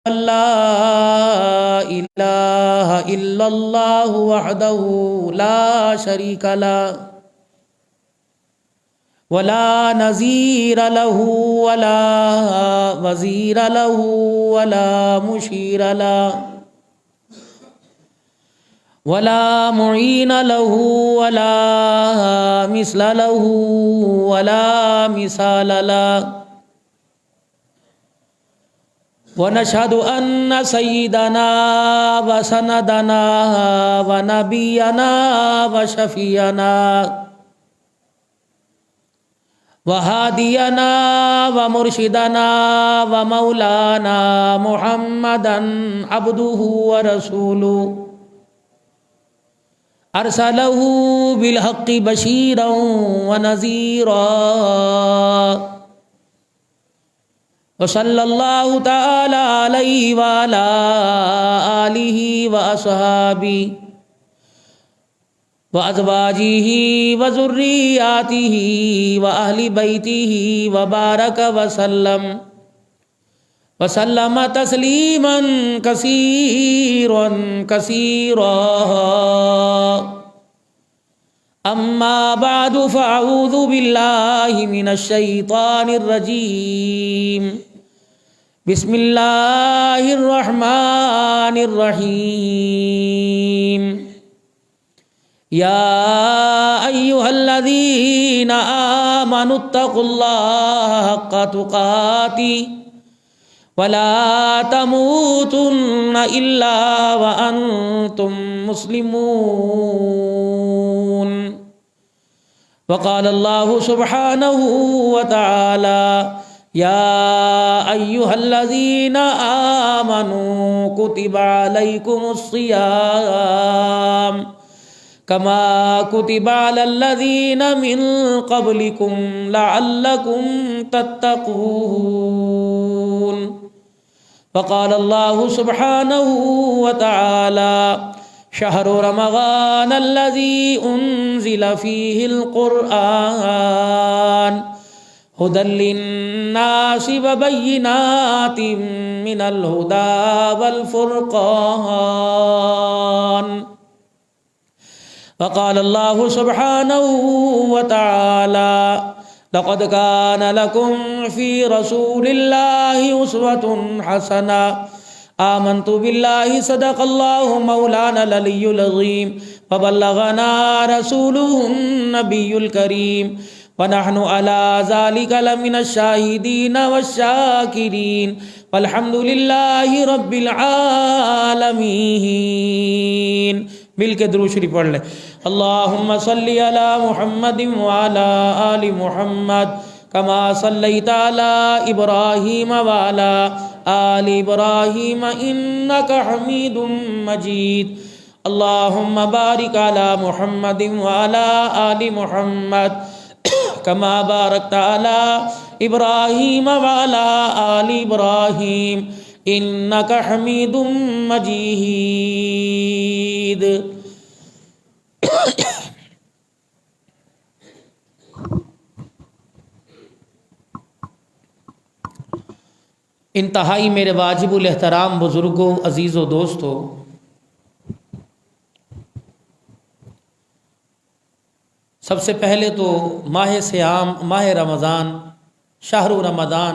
لا إله إلا الله وحده لا شريك له ولا نظير له ولا وزير له ولا مشير له ولا معين له ولا مثل له ولا مثال له ونشهد أن سيدنا وسندنا ونبينا وشفينا وهادينا ومرشدنا ومولانا محمدا عبده ورسوله أرسله بالحق بشيرا ونذيرا وصلى الله تعالى عليه وعلى آله وأصحابه وأزواجه وذرياته وأهل بيته وبارك وسلم تسليما كثيرا أما بعد فأعوذ بالله من الشيطان الرجيم بسم الله الرحمن الرحيم يا أيها الذين آمنوا اتقوا الله حق تقاته ولا تموتن إلا وأنتم مسلمون وقال الله سبحانه وتعالى يا أيها الذين آمنوا كتب عليكم الصيام كما كتب على الذين من قبلكم لعلكم تتقون وقال الله سبحانه وتعالى شهر رمضان الذي أنزل فيه القرآن هدى للناس وبينات من الهدى والفرقان وقال الله سبحانه وتعالى لقد كان لكم في رسول الله أسوة حسنة آمنت بالله صدق الله مولانا العلي العظيم وبلغنا رسوله النبي الكريم ونحن على ذلك لمن الشاهدين والشاكرين والحمد لله رب العالمين مل کے درود شریف پڑھ لیں اللہم صلی علی محمد وعلی آل محمد کما صلیت علی ابراہیم وعلی آل ابراہیم انکا حمید مجید اللہم بارک علی محمد وعلی آل محمد کما بارکت علی ابراہیم وعلی آل ابراہیم انکا حمید مجید انتہائی میرے واجب الاحترام بزرگوں، عزیز و دوستوں، سب سے پہلے تو ماہ صیام، ماہ رمضان، شہر رمضان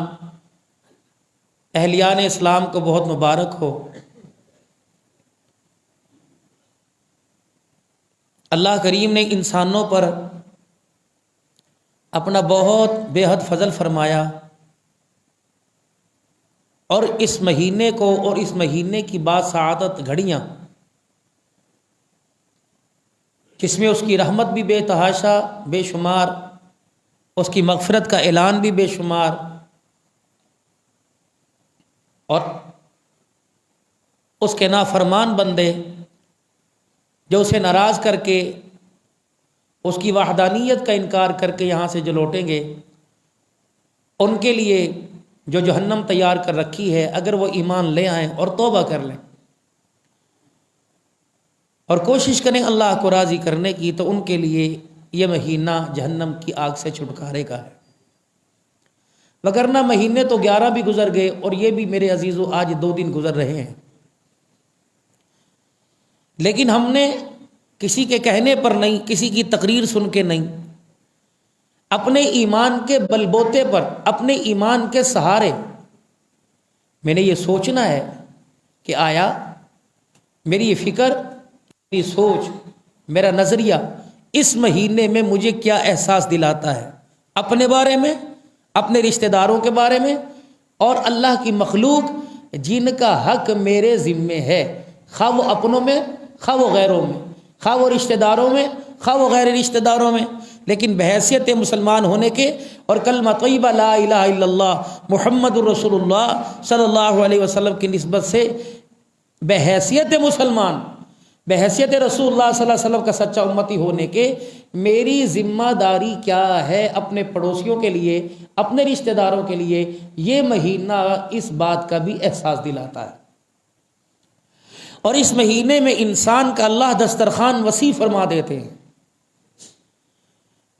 اہلیان اسلام کو بہت مبارک ہو۔ اللہ کریم نے انسانوں پر اپنا بہت بے حد فضل فرمایا، اور اس مہینے کو اور اس مہینے کی بعد سعادت گھڑیاں جس میں اس کی رحمت بھی بے تحاشا بے شمار، اس کی مغفرت کا اعلان بھی بے شمار، اور اس کے نافرمان بندے جو اسے ناراض کر کے اس کی وحدانیت کا انکار کر کے یہاں سے جو لوٹیں گے، ان کے لیے جو جہنم تیار کر رکھی ہے، اگر وہ ایمان لے آئیں اور توبہ کر لیں اور کوشش کریں اللہ کو راضی کرنے کی، تو ان کے لیے یہ مہینہ جہنم کی آگ سے چھٹکارے کا ہے۔ وگرنہ مہینے تو 11 بھی گزر گئے اور یہ بھی میرے عزیزو آج 2 دن گزر رہے ہیں۔ لیکن ہم نے کسی کے کہنے پر نہیں، کسی کی تقریر سن کے نہیں، اپنے ایمان کے بل بوتے پر، اپنے ایمان کے سہارے میں نے یہ سوچنا ہے کہ آیا میری یہ فکر، میری سوچ، میرا نظریہ اس مہینے میں مجھے کیا احساس دلاتا ہے اپنے بارے میں، اپنے رشتہ داروں کے بارے میں، اور اللہ کی مخلوق جن کا حق میرے ذمے ہے، خواہ وہ اپنوں میں، خواہ وہ غیروں میں، خواہ وہ رشتہ داروں میں، خواہ وہ غیر رشتہ داروں میں، لیکن بحیثیت مسلمان ہونے کے اور کلمہ طیبہ لا الہ الا اللہ محمد الرسول اللہ صلی اللہ علیہ وسلم کی نسبت سے بحیثیت مسلمان، بحیثیت رسول اللہ صلی اللہ علیہ وسلم کا سچا امتی ہونے کے میری ذمہ داری کیا ہے اپنے پڑوسیوں کے لیے، اپنے رشتہ داروں کے لیے، یہ مہینہ اس بات کا بھی احساس دلاتا ہے۔ اور اس مہینے میں انسان کا اللہ دسترخوان وسیع فرما دیتے ہیں۔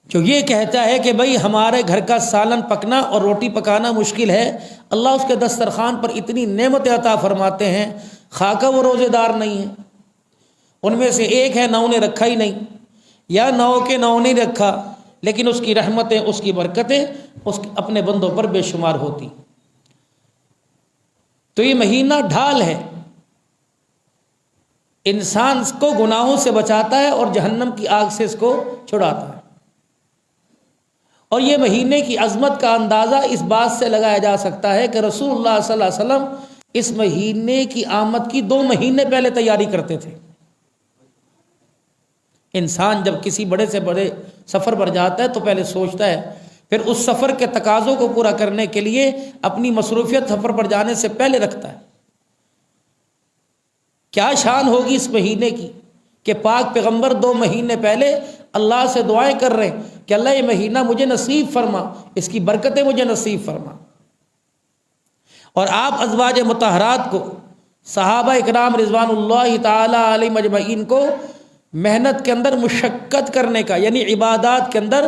جو یہ کہتا ہے کہ بھئی ہمارے گھر کا سالن پکنا اور روٹی پکانا مشکل ہے، اللہ اس کے دسترخوان پر اتنی نعمتیں عطا فرماتے ہیں، خاکہ وہ روزے دار نہیں ہیں، ان میں سے ایک ہے نہ انہیں رکھا ہی نہیں، یا نہ کے نہ نہیں رکھا، لیکن اس کی رحمتیں، اس کی برکتیں اس اپنے بندوں پر بے شمار ہوتی۔ تو یہ مہینہ ڈھال ہے، انسان کو گناہوں سے بچاتا ہے اور جہنم کی آگ سے اس کو چھڑاتا ہے۔ اور یہ مہینے کی عظمت کا اندازہ اس بات سے لگایا جا سکتا ہے کہ رسول اللہ صلی اللہ علیہ وسلم اس مہینے کی آمد کی 2 مہینے پہلے تیاری کرتے تھے۔ انسان جب کسی بڑے سے بڑے سفر پر جاتا ہے تو پہلے سوچتا ہے، پھر اس سفر کے تقاضوں کو پورا کرنے کے لیے اپنی مصروفیت سفر پر جانے سے پہلے رکھتا ہے۔ کیا شان ہوگی اس مہینے کی کہ پاک پیغمبر 2 مہینے پہلے اللہ سے دعائیں کر رہے ہیں کہ اللہ یہ مہینہ مجھے نصیب فرما، اس کی برکتیں مجھے نصیب فرما۔ اور آپ ازواج مطہرات کو، صحابہ اکرام رضوان اللہ تعالی علیہ مجمعین کو محنت کے اندر مشقت کرنے کا، یعنی عبادات کے اندر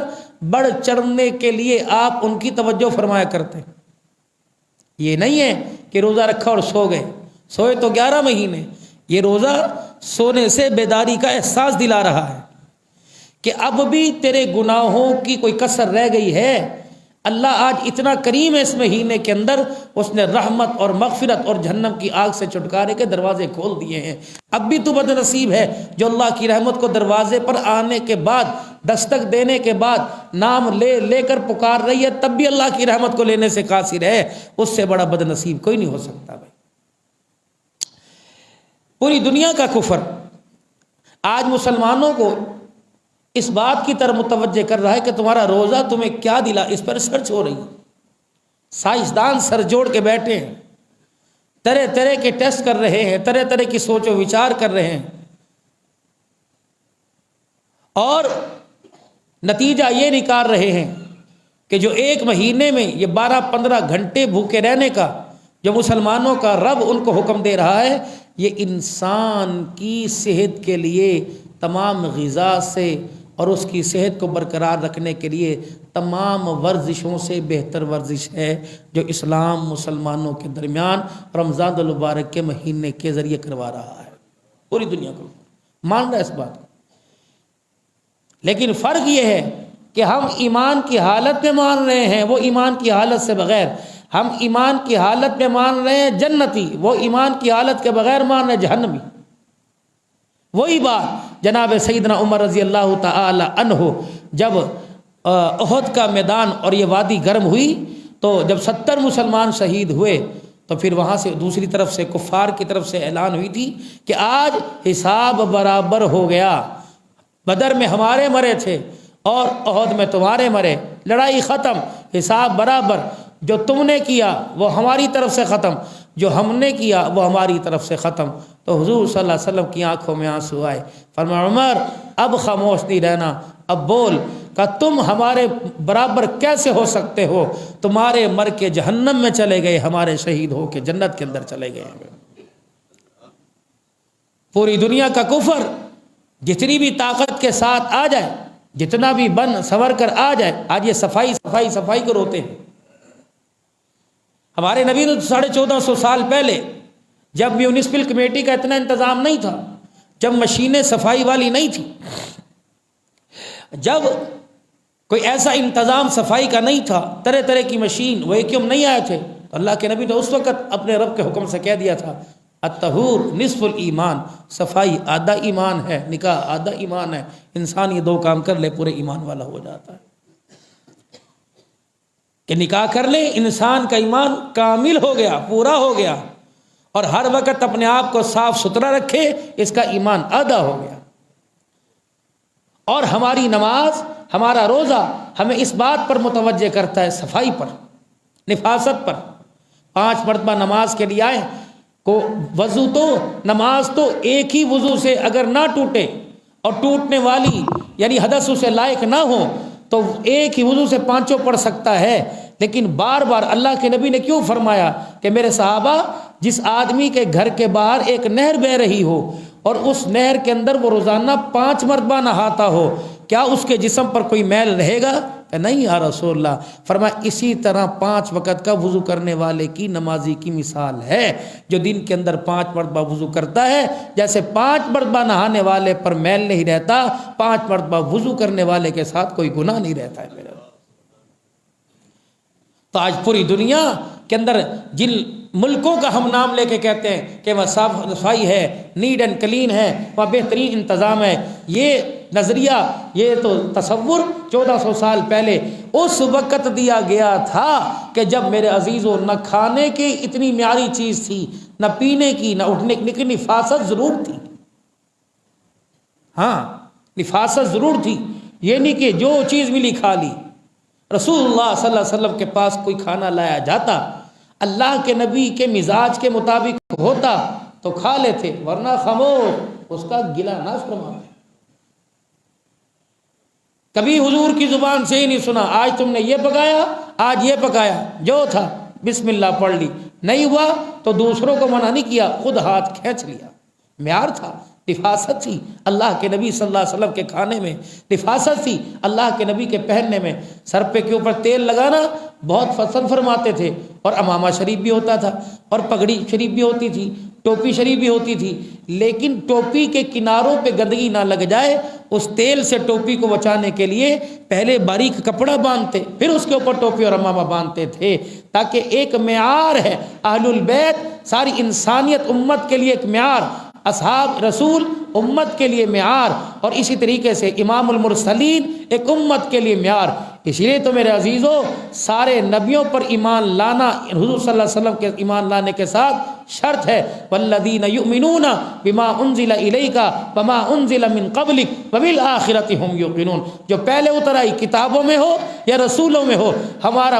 بڑھ چڑھنے کے لیے آپ ان کی توجہ فرمایا کرتے ہیں۔ یہ نہیں ہے کہ روزہ رکھا اور سو گئے، سوئے تو 11 مہینے، یہ روزہ سونے سے بیداری کا احساس دلا رہا ہے کہ اب بھی تیرے گناہوں کی کوئی کسر رہ گئی ہے۔ اللہ آج اتنا کریم ہے، اس مہینے کے اندر اس نے رحمت اور مغفرت اور جہنم کی آگ سے چھٹکارے کے دروازے کھول دیے ہیں۔ اب بھی تو بد نصیب ہے جو اللہ کی رحمت کو دروازے پر آنے کے بعد، دستک دینے کے بعد نام لے لے کر پکار رہی ہے، تب بھی اللہ کی رحمت کو لینے سے قاصر ہے۔ اس سے بڑا بد نصیب کوئی نہیں ہو سکتا بھائی۔ پوری دنیا کا کفر آج مسلمانوں کو اس بات کی طرف متوجہ کر رہا ہے کہ تمہارا روزہ تمہیں کیا دلا، اس پر ریسرچ ہو رہی ہے، سائنسدان سر جوڑ کے بیٹھے ہیں، طرح طرح کے ٹیسٹ کر رہے ہیں، طرح طرح کی سوچ و وچار کر رہے ہیں، اور نتیجہ یہ نکال رہے ہیں کہ جو 1 مہینے میں یہ 12-15 گھنٹے بھوکے رہنے کا جو مسلمانوں کا رب ان کو حکم دے رہا ہے، یہ انسان کی صحت کے لیے تمام غذا سے اور اس کی صحت کو برقرار رکھنے کے لیے تمام ورزشوں سے بہتر ورزش ہے جو اسلام مسلمانوں کے درمیان رمضان المبارک کے مہینے کے ذریعے کروا رہا ہے۔ پوری دنیا کو مان رہا ہے اس بات کو، لیکن فرق یہ ہے کہ ہم ایمان کی حالت میں مان رہے ہیں، وہ ایمان کی حالت سے بغیر۔ ہم ایمان کی حالت میں مان رہے ہیں جنتی، وہ ایمان کی حالت کے بغیر مان رہے ہیں جہنمی۔ وہی بات جناب سیدنا عمر رضی اللہ تعالی عنہ جب احد کا میدان اور یہ وادی گرم ہوئی تو جب 70 مسلمان شہید ہوئے تو پھر وہاں سے دوسری طرف سے کفار کی طرف سے اعلان ہوئی تھی کہ آج حساب برابر ہو گیا، بدر میں ہمارے مرے تھے اور احد میں تمہارے مرے، لڑائی ختم، حساب برابر، جو تم نے کیا وہ ہماری طرف سے ختم، جو ہم نے کیا وہ ہماری طرف سے ختم۔ تو حضور صلی اللہ علیہ وسلم کی آنکھوں میں آنسو آئے، فرمایا عمر اب خاموش نہیں رہنا، اب بول، کہ تم ہمارے برابر کیسے ہو سکتے ہو؟ تمہارے مر کے جہنم میں چلے گئے، ہمارے شہید ہو کے جنت کے اندر چلے گئے۔ پوری دنیا کا کفر جتنی بھی طاقت کے ساتھ آ جائے، جتنا بھی بن سنور کر آ جائے، آج یہ صفائی صفائی صفائی کو روتے ہیں، ہمارے نبی نے 1450 سال پہلے، جب میونسپل کمیٹی کا اتنا انتظام نہیں تھا، جب مشینیں صفائی والی نہیں تھی، جب کوئی ایسا انتظام صفائی کا نہیں تھا، طرح طرح کی مشین ویکیوم نہیں آئے تھے، تو اللہ کے نبی نے اس وقت اپنے رب کے حکم سے کہہ دیا تھا الطہور نصف الایمان، صفائی آدھا ایمان ہے، نکاح آدھا ایمان ہے، انسان یہ 2 کام کر لے پورے ایمان والا ہو جاتا ہے، کہ نکاح کر لے انسان کا ایمان کامل ہو گیا، پورا ہو گیا، اور ہر وقت اپنے آپ کو صاف ستھرا رکھے، اس کا ایمان آدھا ہو گیا۔ اور ہماری نماز، ہمارا روزہ ہمیں اس بات پر متوجہ کرتا ہے، صفائی پر، نفاست پر۔ 5 مرتبہ نماز کے لیے آئے کو وضو تو نماز تو ایک ہی وضو سے اگر نہ ٹوٹے اور ٹوٹنے والی یعنی حدث اسے لائق نہ ہو تو ایک ہی وضو سے 5 پڑھ سکتا ہے، لیکن بار بار اللہ کے نبی نے کیوں فرمایا کہ میرے صحابہ، جس آدمی کے گھر کے باہر ایک نہر بہ رہی ہو اور اس نہر کے اندر وہ روزانہ 5 مرتبہ نہاتا ہو، کیا اس کے جسم پر کوئی میل رہے گا؟ کہ نہیں یا رسول اللہ۔ فرمایا اسی طرح 5 وقت کا وضو کرنے والے کی نمازی کی مثال ہے، جو دن کے اندر 5 مرتبہ وضو کرتا ہے، جیسے 5 مرتبہ نہانے والے پر میل نہیں رہتا، 5 مرتبہ وضو کرنے والے کے ساتھ کوئی گناہ نہیں رہتا ہے میرے۔ تو آج پوری دنیا کے اندر جن ملکوں کا ہم نام لے کے کہتے ہیں کہ وہ صاف صفائی ہے، نیٹ اینڈ کلین ہے، وہاں بہترین انتظام ہے، یہ نظریہ، یہ تو تصور 1400 سال پہلے اس وقت دیا گیا تھا کہ جب میرے عزیزوں نہ کھانے کی اتنی معیاری چیز تھی، نہ پینے کی، نہ اٹھنے کی، لیکن نفاست ضرور تھی۔ ہاں نفاست ضرور تھی، یہ نہیں کہ جو چیز ملی کھا لی۔ رسول اللہ صلی اللہ علیہ وسلم کے پاس کوئی کھانا لایا جاتا، اللہ کے نبی کے مزاج کے مطابق ہوتا تو کھا لیتے، ورنہ خاموش، اس کا گلہ نہ فرماتے۔ کبھی حضور کی زبان سے ہی نہیں سنا آج تم نے یہ پکایا، آج یہ پکایا، جو تھا بسم اللہ پڑھ لی، نہیں ہوا تو دوسروں کو منع نہیں کیا، خود ہاتھ کھینچ لیا۔ معیار تھا، نفاست تھی اللہ کے نبی صلی اللہ علیہ وسلم کے کھانے میں، نفاست تھی اللہ کے نبی کے پہننے میں۔ سر پہ کے اوپر تیل لگانا بہت پسند فرماتے تھے، اور امامہ شریف بھی ہوتا تھا، اور پگڑی شریف بھی ہوتی تھی، ٹوپی شریف بھی ہوتی تھی، لیکن ٹوپی کے کناروں پہ گندگی نہ لگ جائے، اس تیل سے ٹوپی کو بچانے کے لیے پہلے باریک کپڑا باندھتے، پھر اس کے اوپر ٹوپی اور امامہ باندھتے تھے، تاکہ ایک معیار ہے اہل البیت، ساری انسانیت امت کے لیے ایک معیار، اصحاب رسول امت کے لیے معیار، اور اسی طریقے سے امام المرسلین ایک امت کے لیے معیار۔ اس لیے تو میرے عزیزوں سارے نبیوں پر ایمان لانا حضور صلی اللہ علیہ وسلم کے ایمان لانے کے ساتھ شرط ہے، والذین یؤمنون بما انزل الیک وما انزل من قبلک وبالآخرۃ هم یوقنون۔ جو پہلے اتر آئی کتابوں میں ہو یا رسولوں میں ہو، ہمارا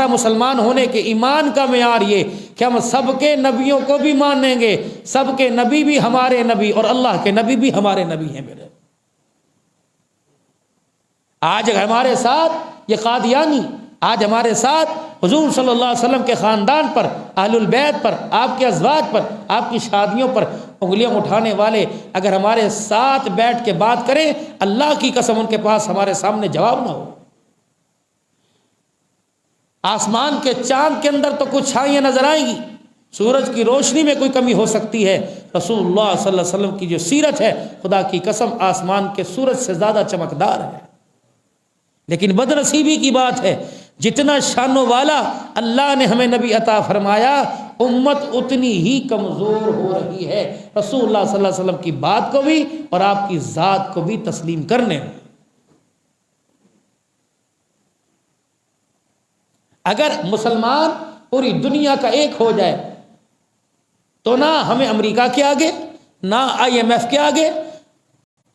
مسلمان ہونے کے ایمان کا معیار یہ کہ ہم سب کے نبیوں کو بھی مانیں گے، سب کے نبی بھی ہمارے نبی اور اللہ کے نبی بھی ہمارے نبی ہیں میرے۔ آج ہمارے ساتھ یہ قادیانی، آج ہمارے ساتھ حضور صلی اللہ علیہ وسلم کے خاندان پر، اہل البیت پر، آپ کے ازواج پر، آپ کی شادیوں پر انگلیاں اٹھانے والے اگر ہمارے ساتھ بیٹھ کے بات کریں، اللہ کی قسم ان کے پاس ہمارے سامنے جواب نہ ہو۔ آسمان کے چاند کے اندر تو کچھ چھائیاں نظر آئیں گی، سورج کی روشنی میں کوئی کمی ہو سکتی ہے، رسول اللہ صلی اللہ علیہ وسلم کی جو سیرت ہے خدا کی قسم آسمان کے سورج سے زیادہ چمکدار ہے۔ لیکن بدنصیبی کی بات ہے، جتنا شانوں والا اللہ نے ہمیں نبی عطا فرمایا، امت اتنی ہی کمزور ہو رہی ہے رسول اللہ صلی اللہ علیہ وسلم کی بات کو بھی اور آپ کی ذات کو بھی تسلیم کرنے میں۔ اگر مسلمان پوری دنیا کا ایک ہو جائے تو نہ ہمیں امریکہ کے آگے، نہ IMF کے آگے،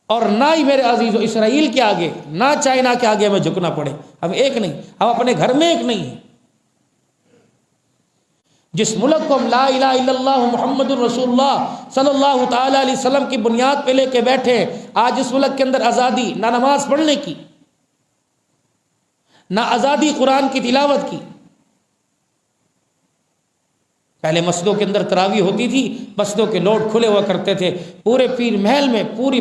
اور نہ ہی میرے عزیزو اسرائیل کے آگے، نہ چائنا کے آگے ہمیں جھکنا پڑے۔ ہم ایک نہیں، ہم اپنے گھر میں ایک نہیں ہیں۔ جس ملک کو ہم لا الہ الا اللہ محمد الرسول اللہ صلی اللہ تعالی علیہ وسلم کی بنیاد پہ لے کے بیٹھے، آج اس ملک کے اندر آزادی، نہ نماز پڑھنے کی، نہ آزادی قرآن کی تلاوت کی۔ پہلے مسجدوں کے اندر تراویح ہوتی تھی، مسجدوں کے لوٹ کھلے ہوا کرتے تھے، پورے پیر محل میں، پوری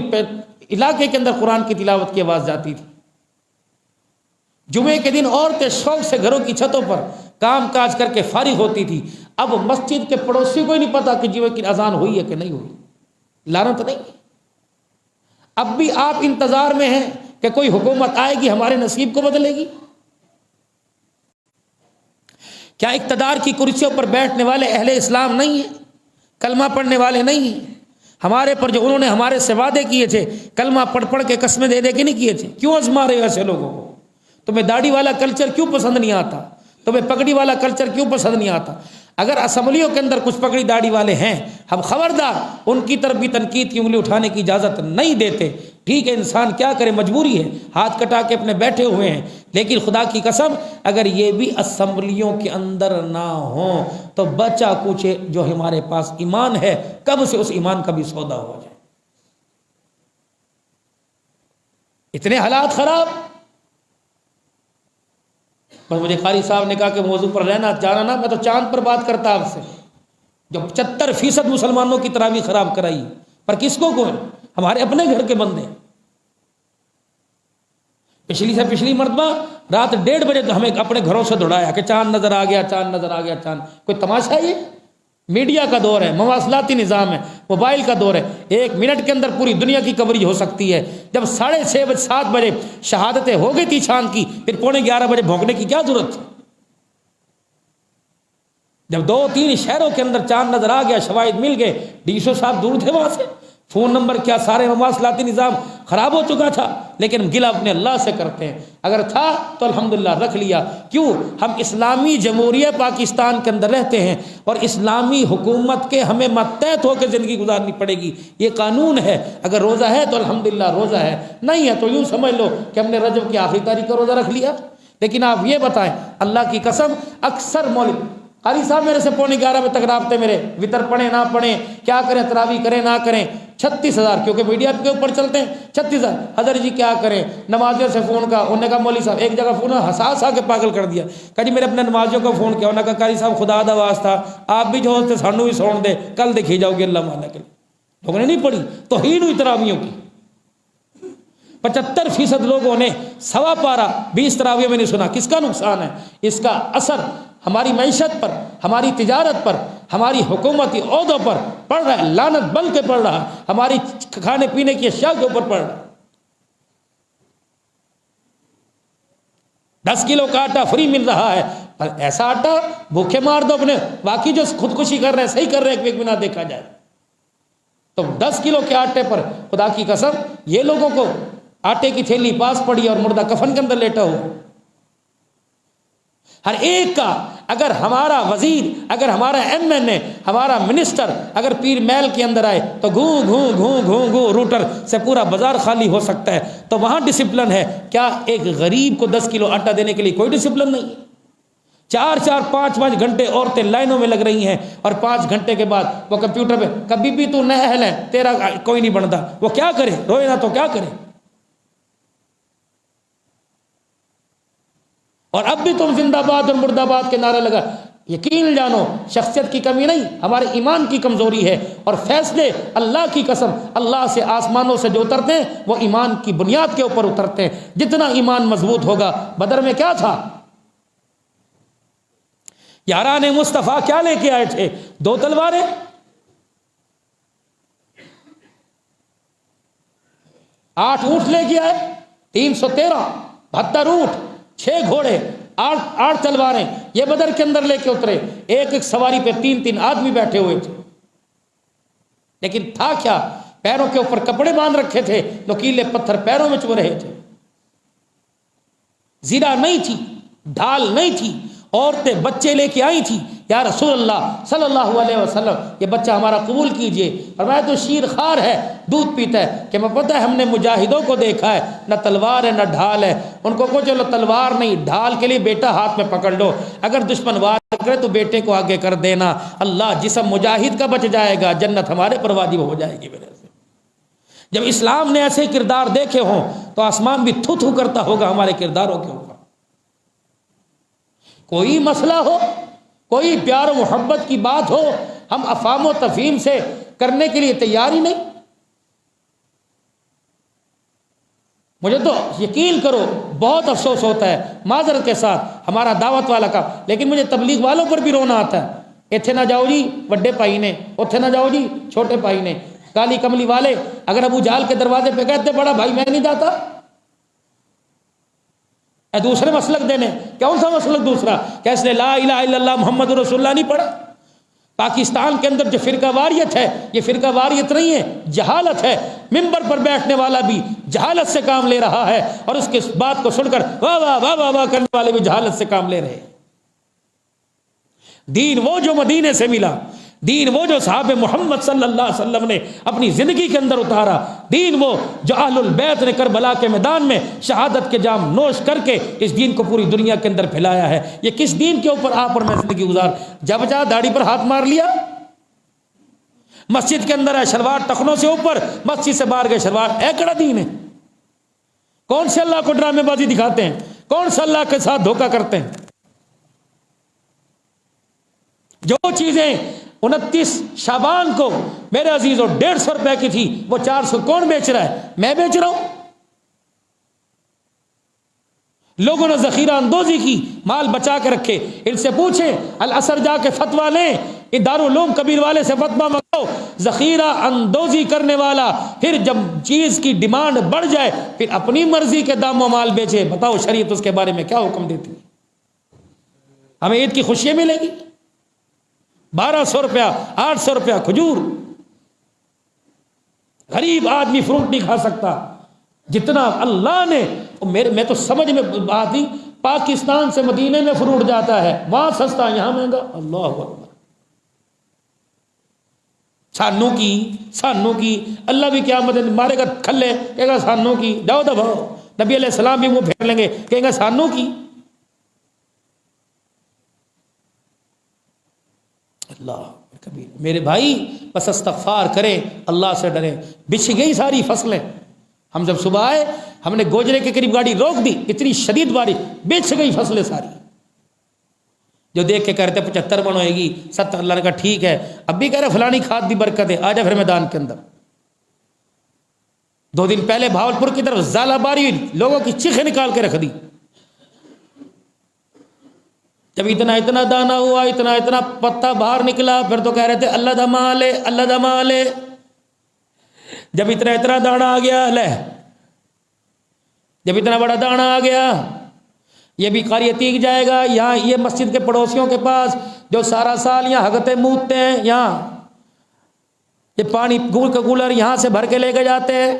علاقے کے اندر قرآن کی تلاوت کی آواز جاتی تھی۔ جمعے کے دن عورتیں شوق سے گھروں کی چھتوں پر کام کاج کر کے فارغ ہوتی تھی، اب مسجد کے پڑوسی کو ہی نہیں پتا کہ جمعے کی اذان ہوئی ہے کہ نہیں ہوئی۔ لعنت نہیں؟ اب بھی آپ انتظار میں ہیں کہ کوئی حکومت آئے گی ہمارے نصیب کو بدلے گی؟ کیا اقتدار کی کرسیوں پر بیٹھنے والے اہل اسلام نہیں ہیں؟ کلمہ پڑھنے والے نہیں ہیں؟ ہمارے پر جو انہوں نے ہمارے سے وعدے کیے تھے، کلمہ پڑھ پڑھ کے قسمیں دے دے کے نہیں کیے تھے، کیوں آزما رہے ہو ایسے لوگوں کو؟ تمہیں داڑھی والا کلچر کیوں پسند نہیں آتا؟ تمہیں پگڑی والا کلچر کیوں پسند نہیں آتا؟ اگر اسمبلیوں کے اندر کچھ پگڑی داڑھی والے ہیں، ہم خبردار ان کی طرف بھی تنقید کی انگلی اٹھانے کی اجازت نہیں دیتے۔ ٹھیک ہے، انسان کیا کرے، مجبوری ہے، ہاتھ کٹا کے اپنے بیٹھے ہوئے ہیں، لیکن خدا کی قسم اگر یہ بھی اسمبلیوں کے اندر نہ ہوں تو بچہ کچھ جو ہمارے پاس ایمان ہے کب سے اس ایمان کا بھی سودا ہو جائے۔ اتنے حالات خراب۔ بس مجھے قاری صاحب نے کہا کہ موضوع پر رہنا جانا نا، میں تو چاند پر بات کرتا آپ سے، جو 75% مسلمانوں کی تراویح خراب کرائی، پر کس کو کوئی؟ ہمارے اپنے گھر کے بندے۔ پچھلی سے پچھلی مرتبہ رات 1:30 بجے ہمیں اپنے گھروں سے دوڑایا کہ چاند نظر آ گیا، چاند نظر آ گیا، چاند۔ کوئی تماشا؟ یہ میڈیا کا دور ہے، مواصلاتی نظام ہے، موبائل کا دور ہے، 1 منٹ کے اندر پوری دنیا کی کوریج ہو سکتی ہے۔ جب 6:30 7 بجے شہادتیں ہو گئی تھی چاند کی، پھر 11:15 بجے بھونکنے کی کیا ضرورت تھی؟ جب 2-3 شہروں کے اندر چاند نظر آ گیا، شواہد مل گئے، ڈیشو صاحب دور تھے وہاں سے، فون نمبر کیا، سارے مواصلاتی نظام خراب ہو چکا تھا، لیکن ہم گلہ اپنے اللہ سے کرتے ہیں، اگر تھا تو الحمدللہ رکھ لیا۔ کیوں؟ ہم اسلامی جمہوریہ پاکستان کے اندر رہتے ہیں اور اسلامی حکومت کے ہمیں ماتحت ہو کے زندگی گزارنی پڑے گی، یہ قانون ہے۔ اگر روزہ ہے تو الحمدللہ روزہ ہے، نہیں ہے تو یوں سمجھ لو کہ ہم نے رجب کی آخری تاریخ کا روزہ رکھ لیا۔ لیکن آپ یہ بتائیں، اللہ کی قسم اکثر مولوی قاری صاحب میرے سے 11:15 بجے تک رابطے میرے، وطر پڑھیں نہ پڑھیں، کیا کریں، تراویح کریں نہ کریں، 36,000 کیونکہ میڈیا کے اوپر چلتے ہیں، 36,000 حضرت جی کیا کریں، نمازیوں سے فون کا، انہوں نے کہا مولوی صاحب ایک جگہ فون ہنسا کے پاگل کر دیا، کہا جی میرے اپنے نمازیوں کو فون کیا، انہوں نے کہا قاری صاحب خدا دا واسطہ آپ بھی جو ہوتے سانو بھی سون دے، کل دیکھی جاؤ گی اللہ مانا کے۔ لوگوں نے نہیں پڑھی توہین ہوئی تراویحوں کی۔ 75% لوگوں نے 1.25 پارہ 20 تراویح میں نہیں سنا۔ کس کا نقصان ہے؟ اس کا اثر ہماری معیشت پر، ہماری تجارت پر، ہماری حکومتی عہدوں پر پڑ رہا ہے، لعنت بن کے پڑ رہا ہے، ہماری کھانے پینے کی اشیاء کے اوپر پڑ رہا ہے۔ 10 کلو کا آٹا فری مل رہا ہے، پر ایسا آٹا بھوکے مار دو اپنے، باقی جو خودکشی کر رہے ہیں صحیح کر رہے ہیں، ایک بنا دیکھا جائے تو 10 کلو کے آٹے پر خدا کی قسم یہ لوگوں کو آٹے کی تھیلی پاس پڑی اور مردہ کفن کے اندر لیٹا ہوا۔ ہر ایک کا، اگر ہمارا وزیر، اگر ہمارا MNA، ہمارا منسٹر اگر پیر محل کے اندر آئے تو گھوں گھوں گھوں گھوں گھوں روٹر سے پورا بازار خالی ہو سکتا ہے، تو وہاں ڈسپلن ہے کیا؟ ایک غریب کو 10 کلو آٹا دینے کے لیے کوئی ڈسپلن نہیں ہے۔ 4-4 5-5 گھنٹے عورتیں لائنوں میں لگ رہی ہیں اور 5 گھنٹے کے بعد وہ کمپیوٹر پہ کبھی بھی تو نہ اہل ہے، تیرا کوئی نہیں بنتا، وہ کیا کرے؟ روئے نہ تو کیا کرے؟ اور اب بھی تم زندہ باد اور مردہ باد کے نعرے لگا۔ یقین جانو شخصیت کی کمی نہیں، ہمارے ایمان کی کمزوری ہے، اور فیصلے اللہ کی قسم اللہ سے آسمانوں سے جو اترتے ہیں وہ ایمان کی بنیاد کے اوپر اترتے ہیں۔ جتنا ایمان مضبوط ہوگا، بدر میں کیا تھا؟ یاران مصطفیٰ کیا لے کے آئے تھے؟ 2 تلواریں، 8 اونٹ لے کے آئے، 313 72 اونٹ، 6 گھوڑے، 8 تلواریں، یہ بدر کے اندر لے کے اترے۔ ایک سواری پہ 3 آدمی بیٹھے ہوئے تھے، لیکن تھا کیا؟ پیروں کے اوپر کپڑے باندھ رکھے تھے، نوکیلے پتھر پیروں میں چبھ رہے تھے، زیرہ نہیں تھی، ڈھال نہیں تھی، عورتیں بچے لے کے آئی تھی، یا رسول اللہ صلی اللہ علیہ وسلم یہ بچہ ہمارا قبول کیجئے۔ فرمایا تو شیر خار ہے، دودھ پیتا ہے، کہ میں پتہ ہے ہم نے مجاہدوں کو دیکھا ہے، نہ تلوار ہے نہ ڈھال ہے، ان کو چلو تلوار نہیں ڈھال کے لیے بیٹا ہاتھ میں پکڑ لو، اگر دشمن وار کرے تو بیٹے کو آگے کر دینا، اللہ جسم مجاہد کا بچ جائے گا، جنت ہمارے پر واجب ہو جائے گی میرے سے۔ جب اسلام نے ایسے کردار دیکھے ہوں تو آسمان بھی تھو تھو کرتا ہوگا ہمارے کرداروں کے اوپر۔ کوئی مسئلہ ہو، کوئی پیار و محبت کی بات ہو، ہم افہام و تفہیم سے کرنے کے لیے تیار ہی نہیں۔ مجھے تو یقین کرو بہت افسوس ہوتا ہے معذرت کے ساتھ ہمارا دعوت والا کا، لیکن مجھے تبلیغ والوں پر بھی رونا آتا ہے. اتنے نہ جاؤ جی بڑے بھائی نے، اتنے نہ جاؤ جی چھوٹے بھائی نے. کالی کملی والے اگر ابو جہل کے دروازے پہ کہتے بڑا بھائی میں نہیں جاتا، اے دوسرے مسلک دینے. کون سا مسلک دوسرا؟ کہ اس نے لا الہ الا اللہ محمد رسول اللہ نہیں پڑھا. پاکستان کے اندر جو فرقہ واریت ہے یہ فرقہ واریت نہیں ہے، جہالت ہے. ممبر پر بیٹھنے والا بھی جہالت سے کام لے رہا ہے، اور اس کی بات کو سن کر واہ واہ واہ واہ واہ کرنے والے بھی جہالت سے کام لے رہے ہیں. دین وہ جو مدینے سے ملا، دین وہ جو صحابہ محمد صلی اللہ علیہ وسلم نے اپنی زندگی کے اندر اتارا، دین وہ جو اہل البیت نے کربلا کے میدان میں شہادت کے جام نوش کر کے اس دین کو پوری دنیا کے اندر پھیلایا ہے. یہ کس دین کے اوپر آپ اور میں زندگی گزار؟ جب جا داڑھی پر ہاتھ مار لیا، مسجد کے اندر ہے شلوار ٹخنوں سے اوپر، مسجد سے باہر گئے شلوار. کڑا دین ہے؟ کون سے اللہ کو ڈرامے بازی دکھاتے ہیں؟ کون سے اللہ کے ساتھ دھوکہ کرتے ہیں؟ جو چیزیں 29 شعبان کو میرے عزیزوں 150 روپے کی تھی وہ 400 کون بیچ رہا ہے؟ میں بیچ رہا ہوں. لوگوں نے ذخیرہ اندوزی کی، مال بچا کے رکھے. ان سے پوچھیں الاسر جا کے فتویٰ لیں، دارالعلوم کبیر والے سے فتویٰ منگاؤ. ذخیرہ اندوزی کرنے والا پھر جب چیز کی ڈیمانڈ بڑھ جائے پھر اپنی مرضی کے دام و مال بیچے. بتاؤ شریعت اس کے بارے میں کیا حکم دیتی ہے؟ ہمیں عید کی خوشیاں ملے گی؟ 1200 روپیہ 800 روپیہ کھجور. غریب آدمی فروٹ نہیں کھا سکتا جتنا اللہ نے. میں تو سمجھ میں بات ہی، پاکستان سے مدینے میں فروٹ جاتا ہے، وہاں سستا یہاں مہنگا. اللہ اکبر. سانوں کی اللہ بھی کیا مدد مارے گا کھلے، کہے گا سانوں کی جاؤ دباؤ. نبی علیہ السلام بھی منہ پھیر لیں گے، کہیں گے سانوں کی. اللہ کبھی میرے بھائی بس استغفار کریں، اللہ سے ڈریں. بچھ گئی ساری فصلیں. ہم جب صبح آئے ہم نے گوجرے کے قریب گاڑی روک دی، اتنی شدید بارش، بچھ گئی فصلیں ساری. جو دیکھ کے کہہ رہے تھے 75 من ہوئے گی 70، اللہ نے کہا ٹھیک ہے. اب بھی کہہ رہے فلانی کھاد دی برکت ہے، آ جا پھر میدان کے اندر. 2 دن پہلے بھاولپور کی طرف زالہ باری ہوئی، لوگوں کی چیخیں نکال کے رکھ دی. جب اتنا دانا ہوا، اتنا پتا باہر نکلا، پھر تو کہہ رہے تھے اللہ دما لے اللہ دما لے. جب اتنا دانا آ گیا جب اتنا بڑا دانا آ گیا، یہ بھی قاری عتیق جائے گا. یہاں یہ مسجد کے پڑوسیوں کے پاس جو سارا سال یہاں ہگتے موتتے ہیں، یہاں یہ پانی کولر یہاں سے بھر کے لے کے جاتے ہیں.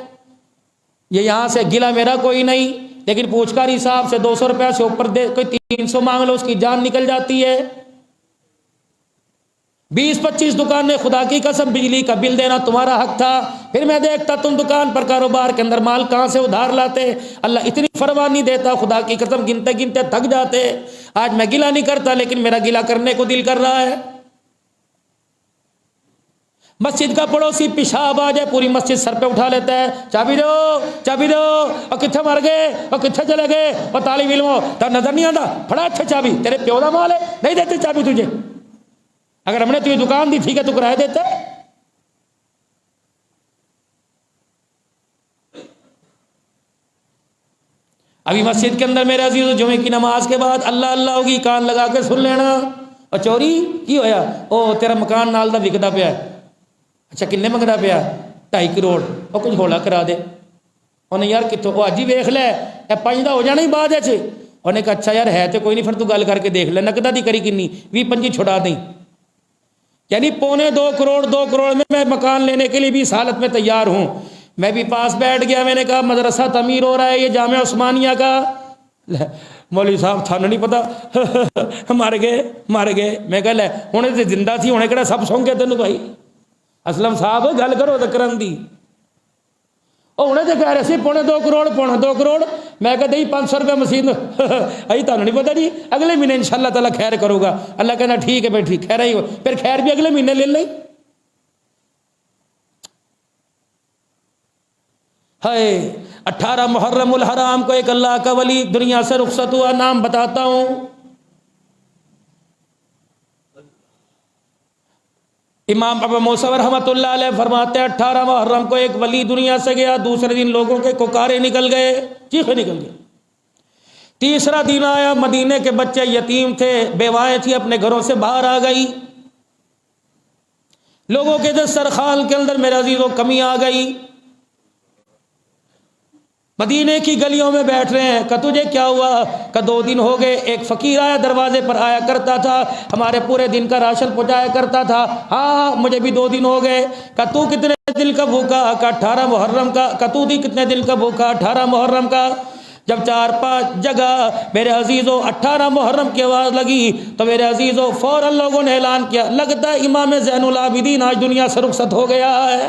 یہ یہاں سے گلا میرا کوئی نہیں، لیکن پوچھکاری صاحب سے 200 روپیہ سے اوپر دے کوئی 300 مانگ لو، اس کی جان نکل جاتی ہے. 20-25 دکانیں، خدا کی قسم بجلی کا بل دینا تمہارا حق تھا. پھر میں دیکھتا تم دکان پر کاروبار کے اندر مال کہاں سے ادھار لاتے. اللہ اتنی فرما نہیں دیتا، خدا کی قسم گنتے گنتے تھک جاتے. آج میں گلا نہیں کرتا لیکن میرا گلا کرنے کو دل کر رہا ہے. مسجد کا پڑوسی پیشاب آ جائے پوری مسجد سر پہ اٹھا لیتا ہے، چابی دو چابی دو. اور کتنے مر گئے اور کتنے چلے گئے اور طالب علموں تو نظر نہیں آتا، پڑا اچھا چابی تیرے پیو دا مال ہے، نہیں دیتے چابی تجھے. اگر ہم نے تجھے دکان دی ٹھیک ہے تو کرایہ دیتے. ابھی مسجد کے اندر میرے عزیز جمعے کی نماز کے بعد اللہ اللہ ہوگی، کان لگا کے سن لینا. اور چوری کی ہویا، او تیرا مکان نال دا وکدا پیا ہے. اچھا کنے منگدا پیا؟ 2.5 کروڑ. اور کچھ ہولا کرا دے. انہیں یار کتوں وہ اج ہی ویخ لے 5 دا ہو جانا ہی بعد ہے. انہیں کہا اچھا یار ہے تو کوئی نہیں، پھر تو گل کر کے دیکھ لے نقدہ دی کری کنی 20-25 چھڑا دیں. یعنی 2.25 کروڑ 2 کروڑ میں مکان لینے کے لیے بھی اس حالت میں تیار ہوں. میں بھی پاس بیٹھ گیا، میں نے کہا مدرسہ تعمیر ہو رہا ہے یہ جامعہ عثمانیہ کا. مولوی صاحب تھا نہیں پتا مار گئے. میں کہا لے ہونے سے زندہ تھی ہونے کہڑا سب سونگے تین بھائی. اسلم صاحب گل کرو تو کرن دی. اور انہیں تو کہہ رہے سی 2.25 کروڑ. میں کہتے ہی 500 روپے مسیح ای تمہیں نہیں پتا جی اگلے مہینے انشاءاللہ تعالیٰ خیر کرو گا. اللہ کہنا ٹھیک ہے بیٹھی خیر ہی ہو، پھر خیر بھی اگلے مہینے لے لیں. ہائے 18 محرم الحرام کو ایک اللہ کا ولی دنیا سے رخصت ہوا. نام بتاتا ہوں، امام ابو موسیٰ رحمۃ اللہ علیہ فرماتے ہیں 18 محرم کو ایک ولی دنیا سے گیا، دوسرے دن لوگوں کے کوکارے نکل گئے، چیخیں نکل گئی۔ تیسرا دن آیا، مدینے کے بچے یتیم تھے، بیوائیں تھیں، اپنے گھروں سے باہر آ گئی، لوگوں کے دسترخوان کے اندر میرے عزیزوں کمی آ گئی۔ مدینے کی گلیوں میں بیٹھ رہے ہیں، کہ تجھے کیا ہوا؟ کہ 2 دن ہو گئے، ایک فقیر آیا، دروازے پر آیا کرتا تھا، ہمارے پورے دن کا راشن پہنچایا کرتا تھا۔ ہاں مجھے بھی 2 دن ہو گئے۔ کہ تو کتنے دن کا بھوکا؟ کہ 18 محرم کا۔ کہ تو بھی کتنے دن کا بھوکا؟ 18 محرم کا۔ جب 4-5 جگہ میرے عزیزوں 18 محرم کی آواز لگی تو میرے عزیزوں فوراً لوگوں نے اعلان کیا، لگتا ہے امام زین العابدین آج دنیا سے رخصت ہو گیا ہے۔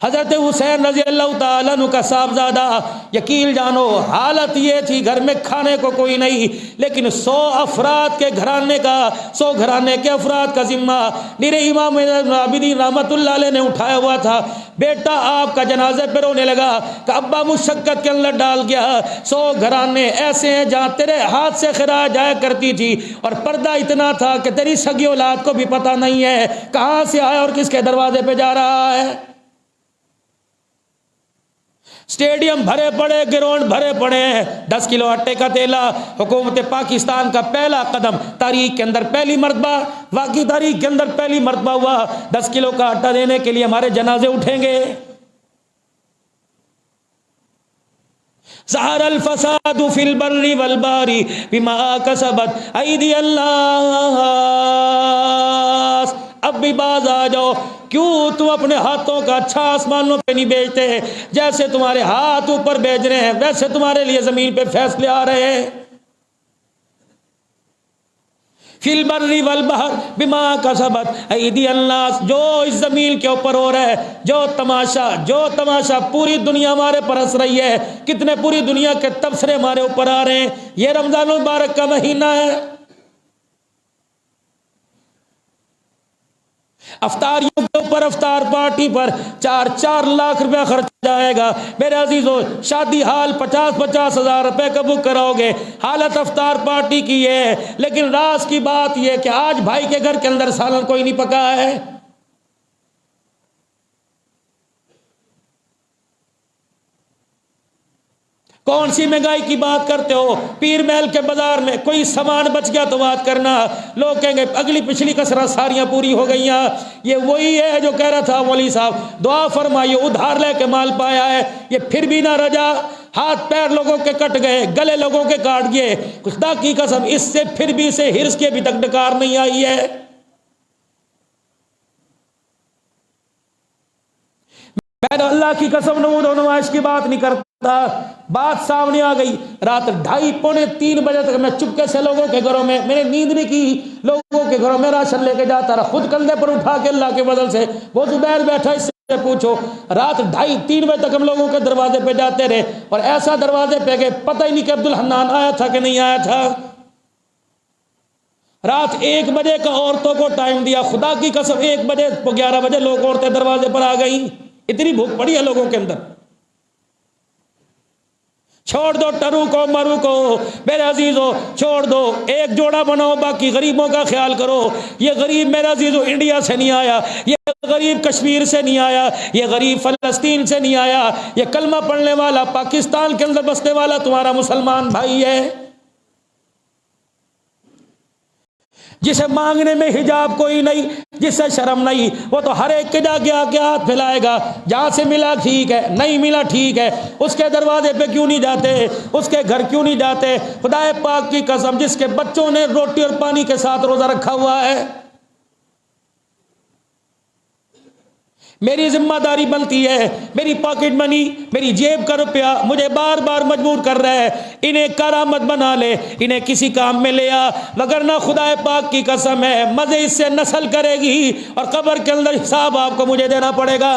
حضرت حسین رضی اللہ تعالیٰ عنہ کا صاحبزادہ، یقین جانو حالت یہ تھی گھر میں کھانے کو کوئی نہیں، لیکن 100 افراد کے گھرانے کا، 100 گھرانے کے افراد کا ذمہ میرے امام العابدین رحمت اللہ علیہ نے اٹھایا ہوا تھا۔ بیٹا آپ کا جنازے پہ رونے لگا کہ ابا مشقت کے اندر ڈال گیا، 100 گھرانے ایسے ہیں جہاں تیرے ہاتھ سے خراج جایا کرتی تھی، اور پردہ اتنا تھا کہ تیری سگی اولاد کو بھی پتہ نہیں ہے کہاں سے آیا اور کس کے دروازے پہ جا رہا ہے۔ اسٹیڈیم بھرے پڑے، گراؤنڈ بھرے پڑے ہیں، 10 کلو آٹے کا تیلا، حکومت پاکستان کا پہلا قدم، تاریخ کے اندر پہلی مرتبہ، واقعی تاریخ کے اندر پہلی مرتبہ ہوا 10 کلو کا آٹا دینے کے لیے ہمارے جنازے اٹھیں گے۔ ظہر الفساد فی البر والبحر بما کسبت ایدی الناس۔ اب بھی باز آ جاؤ، کیوں تم اپنے ہاتھوں کا اچھا آسمانوں پہ نہیں بیچتے؟ جیسے تمہارے ہاتھ اوپر بیچ رہے ہیں ویسے تمہارے لیے زمین پہ فیصلے آ رہے ہیں۔ فی البر والبحر بما کسبت ایدی الناس، جو اس زمین کے اوپر ہو رہا ہے، جو تماشا پوری دنیا ہمارے پر ہنس رہی ہے، کتنے پوری دنیا کے تبصرے ہمارے اوپر آ رہے ہیں۔ یہ رمضان المبارک کا مہینہ ہے، افطاریوں کے اوپر، افطار پارٹی پر 4 لاکھ روپے خرچ جائے گا۔ میرے عزیزوں شادی ہال 50 ہزار روپے کا بک کراؤ گے، حالت افطار پارٹی کی ہے، لیکن راز کی بات یہ کہ آج بھائی کے گھر کے اندر سالن کوئی نہیں پکا ہے۔ کون سی مہنگائی کی بات کرتے ہو؟ پیر محل کے بازار میں کوئی سامان بچ گیا تو بات کرنا، لوگ کہیں گے اگلی پچھلی کسرت ساریاں پوری ہو گئی ہیں۔ یہ وہی ہے جو کہہ رہا تھا مولوی صاحب، دعا فرمائیے ادھار لے کے مال پایا ہے، یہ پھر بھی نہ رجا، ہاتھ پیر لوگوں کے کٹ گئے، گلے لوگوں کے کاٹ گئے، خدا کی قسم اس سے پھر بھی سے ہرس کے بھی تک ڈکار نہیں آئی ہے۔ میں تو اللہ کی قسم نمود و نمائش کی بات نہیں کرتا، بات سامنے آ گئی۔ رات 2:30-3 بجے تک میں چپکے سے لوگوں کے گھروں میں، میں نے نیند نہیں کی، لوگوں کے گھروں میں راشن لے کے جاتا رہا، خود کندھے پر اٹھا کے اللہ کے فضل سے۔ وہ زبیر بیٹھا، اس سے پوچھو، رات 2:30-3 بجے تک ہم لوگوں کے دروازے پہ جاتے رہے، اور ایسا دروازے پہ کہ پتہ ہی نہیں کہ عبدالحنان آیا تھا کہ نہیں آیا تھا۔ رات 1 بجے کا عورتوں کو ٹائم دیا، خدا کی قسم 1 بجے 11 بجے لوگ عورتیں دروازے پر آ گئیں، اتنی بھوک پڑی ہے لوگوں کے اندر۔ چھوڑ دو ٹرو کو مرو کو میرے عزیزوں، چھوڑ دو، ایک جوڑا بناؤ، باقی غریبوں کا خیال کرو۔ یہ غریب میرے عزیزوں انڈیا سے نہیں آیا، یہ غریب کشمیر سے نہیں آیا، یہ غریب فلسطین سے نہیں آیا، یہ کلمہ پڑھنے والا پاکستان کے اندر بسنے والا تمہارا مسلمان بھائی ہے، جسے مانگنے میں حجاب کوئی نہیں، جسے شرم نہیں، وہ تو ہر ایک کے جا کے آ کے ہاتھ پھیلائے گا، جہاں سے ملا ٹھیک ہے، نہیں ملا ٹھیک ہے، اس کے دروازے پہ کیوں نہیں جاتے، اس کے گھر کیوں نہیں جاتے؟ خدا پاک کی قسم، جس کے بچوں نے روٹی اور پانی کے ساتھ روزہ رکھا ہوا ہے، میری ذمہ داری بنتی ہے، میری پاکٹ منی، میری جیب کا روپیہ مجھے بار بار مجبور کر رہا ہے، انہیں کرامت بنا لے، انہیں کسی کام میں لے آ، وگرنہ خدا پاک کی قسم ہے مزے اس سے نسل کرے گی، اور قبر کے اندر حساب آپ کو مجھے دینا پڑے گا۔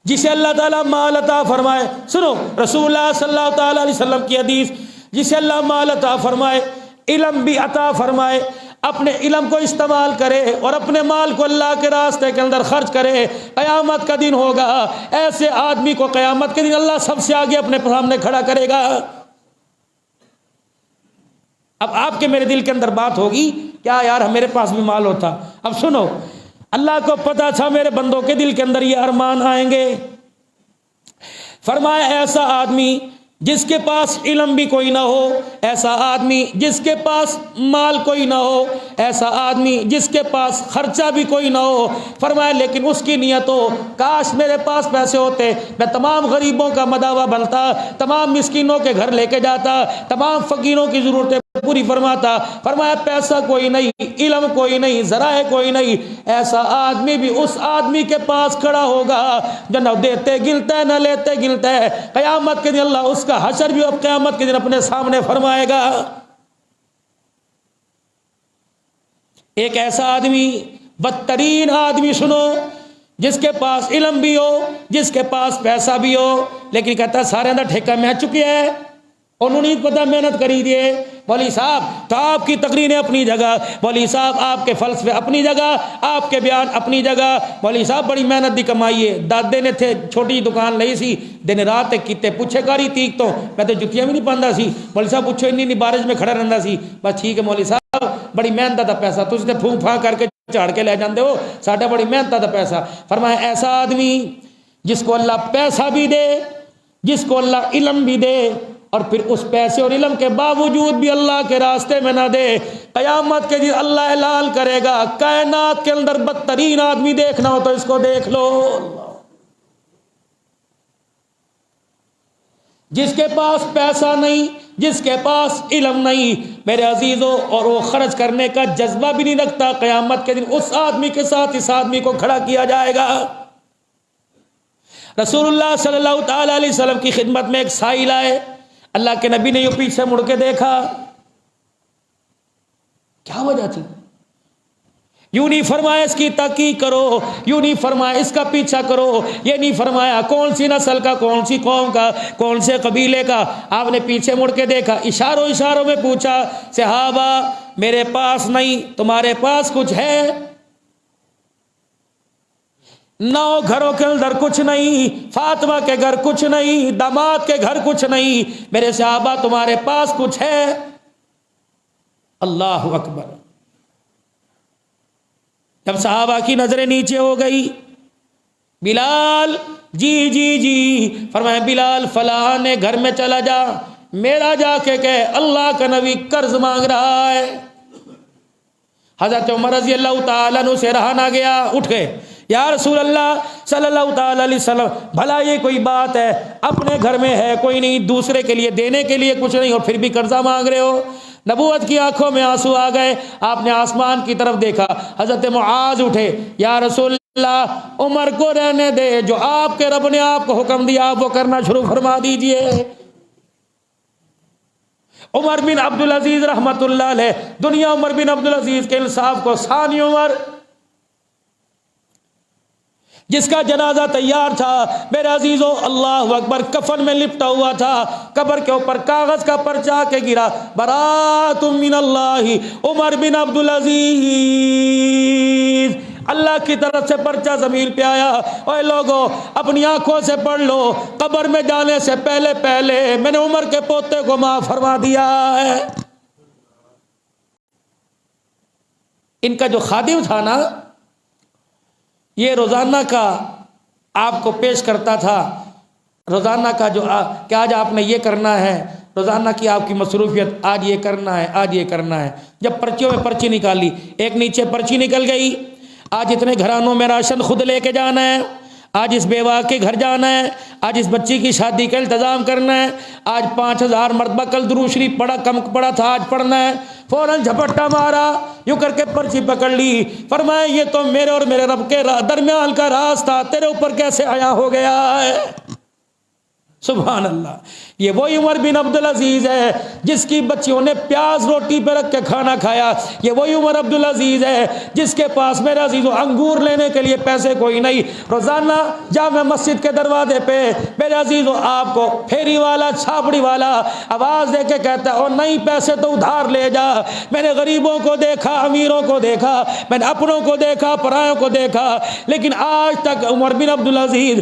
جسے اللہ تعالیٰ مال عطا فرمائے، سنو رسول اللہ صلی اللہ تعالیٰ علیہ وسلم کی حدیث، جسے اللہ مال عطا فرمائے، علم بھی عطا فرمائے، اپنے علم کو استعمال کرے اور اپنے مال کو اللہ کے راستے کے اندر خرچ کرے، قیامت کا دن ہوگا، ایسے آدمی کو قیامت کے دن اللہ سب سے آگے اپنے سامنے کھڑا کرے گا۔ اب آپ کے میرے دل کے اندر بات ہوگی کیا یار میرے پاس بھی مال ہوتا. اب سنو، اللہ کو پتا تھا میرے بندوں کے دل کے اندر یہ ارمان آئیں گے. فرمایا ایسا آدمی جس کے پاس علم بھی کوئی نہ ہو، ایسا آدمی جس کے پاس مال کوئی نہ ہو، ایسا آدمی جس کے پاس خرچہ بھی کوئی نہ ہو، فرمایا لیکن اس کی نیت ہو کاش میرے پاس پیسے ہوتے، میں تمام غریبوں کا مداوا بنتا، تمام مسکینوں کے گھر لے کے جاتا، تمام فقیروں کی ضرورتیں پوری فرماتا. فرمایا پیسہ کوئی نہیں، علم کوئی نہیں، ذرائع کوئی نہیں، ایسا آدمی بھی اس آدمی کے پاس کھڑا ہوگا جو نہ دیتے گنتا ہے نہ لیتے گنتا ہے. قیامت کے دن اللہ اس کا حشر بھی اب قیامت کے دن اپنے سامنے فرمائے گا. ایک ایسا آدمی، بدترین آدمی سنو، جس کے پاس علم بھی ہو، جس کے پاس پیسہ بھی ہو، لیکن کہتا ہے سارے اندر ٹھیکہ میں چکی ہے، انہوں نے پتہ محنت کری دیے. مولوی صاحب تو آپ کی تقریریں اپنی جگہ، مولوی صاحب آپ کے فلسفے اپنی جگہ، آپ کے بیان اپنی جگہ، مولوی صاحب بڑی محنت دی کمائی ہے. دادے نے تھے چھوٹی دکان لئی سی، دن رات کیتے پوچھے کاری تیک تو میں تو جتیاں بھی نہیں پاندا سی. مولوی صاحب پوچھو انی بارش میں کھڑا رہندا سی. بس ٹھیک ہے مولوی صاحب بڑی محنت دا پیسہ تسی تے پھونک پھاں کر کے جھاڑ کے لے جاندے ہو، ساڈا بڑی محنت دا پیسہ. فرمایا ایسا آدمی جس کو اللہ پیسہ بھی دے، جس کو اللہ علم بھی دے، اور پھر اس پیسے اور علم کے باوجود بھی اللہ کے راستے میں نہ دے، قیامت کے دن اللہ اعلان کرے گا کائنات کے اندر بدترین آدمی دیکھنا ہو تو اس کو دیکھ لو. جس کے پاس پیسہ نہیں، جس کے پاس علم نہیں میرے عزیزوں، اور وہ خرچ کرنے کا جذبہ بھی نہیں رکھتا، قیامت کے دن اس آدمی کے ساتھ اس آدمی کو کھڑا کیا جائے گا. رسول اللہ صلی اللہ تعالی علیہ وسلم کی خدمت میں ایک سائل آئے. اللہ کے نبی نے یہ پیچھے مڑ کے دیکھا، کیا وجہ تھی؟ یوں نہیں فرمایا اس کی تحقیق کرو، یوں نہیں فرمایا اس کا پیچھا کرو، یہ نہیں فرمایا کون سی نسل کا، کون سی قوم کا، کون سے قبیلے کا. آپ نے پیچھے مڑ کے دیکھا، اشاروں میں پوچھا صحابہ میرے پاس نہیں، تمہارے پاس کچھ ہے؟ 9 گھروں کے اندر کچھ نہیں، فاطمہ کے گھر کچھ نہیں، داماد کے گھر کچھ نہیں، میرے صحابہ تمہارے پاس کچھ ہے؟ اللہ اکبر. جب صحابہ کی نظریں نیچے ہو گئی، بلال جی فرمایا بلال فلاں نے گھر میں چلا جا، میرا جا کے کہ اللہ کا نبی قرض مانگ رہا ہے. حضرت عمر رضی اللہ تعالیٰ عنہ سے رہا نہ گیا، اٹھ گئے، یا رسول اللہ صلی اللہ تعالی علیہ وسلم بھلا یہ کوئی بات ہے، اپنے گھر میں ہے کوئی نہیں، دوسرے کے لیے دینے کے لیے کچھ نہیں، اور پھر بھی قرضہ مانگ رہے ہو. نبوت کی آنکھوں میں آنسو آ گئے. آپ نے آسمان کی طرف دیکھا، حضرت معاذ اٹھے، یا رسول اللہ عمر کو رہنے دے، جو آپ کے رب نے آپ کو حکم دیا آپ وہ کرنا شروع فرما دیجئے. عمر بن عبدالعزیز رحمت اللہ علیہ، دنیا عمر بن عبدالعزیز کے انصاف کو ثانی عمر، جس کا جنازہ تیار تھا میرے عزیزوں، اللہ اکبر، کفن میں لپٹا ہوا تھا، قبر کے اوپر کاغذ کا پرچہ کے گرا، برات من اللہ عمر بن عبدالعزیز، اللہ کی طرف سے پرچہ زمین پہ آیا. اے لوگوں اپنی آنکھوں سے پڑھ لو، قبر میں جانے سے پہلے میں نے عمر کے پوتے کو معاف فرما دیا ہے. ان کا جو خادم تھا نا، یہ روزانہ کا آپ کو پیش کرتا تھا، روزانہ کا جو کہ آج آپ نے یہ کرنا ہے، روزانہ کی آپ کی مصروفیت، آج یہ کرنا ہے، آج یہ کرنا ہے. جب پرچیوں میں پرچی نکالی، ایک نیچے پرچی نکل گئی، آج اتنے گھرانوں میں راشن خود لے کے جانا ہے، آج اس بیوہ کے گھر جانا ہے، آج اس بچی کی شادی کا التظام کرنا ہے، آج 5000 مرتبہ کل درود شریف پڑھا، کم پڑھا تھا آج پڑھنا ہے. فوراً جھپٹا مارا، یوں کر کے پرچی پکڑ لی. فرمایا یہ تو میرے اور میرے رب کے درمیان کا راز تھا، تیرے اوپر کیسے آیا ہو گیا ہے؟ سبحان اللہ. یہ وہی عمر بن عبدالعزیز ہے جس کی بچیوں نے پیاز روٹی پہ رکھ کے کھانا کھایا. یہ وہی عمر عبدالعزیز ہے جس کے پاس میرے عزیزوں انگور لینے کے لیے پیسے کوئی نہیں، روزانہ جامع مسجد کے دروازے پہ میرے عزیزوں آپ کو پھیری والا، چھاپڑی والا آواز دے کے کہتا ہے اور نہیں پیسے تو ادھار لے جا. میں نے غریبوں کو دیکھا، امیروں کو دیکھا، میں نے اپنوں کو دیکھا، پرایوں کو دیکھا، لیکن آج تک عمر بن عبدالعزیز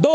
2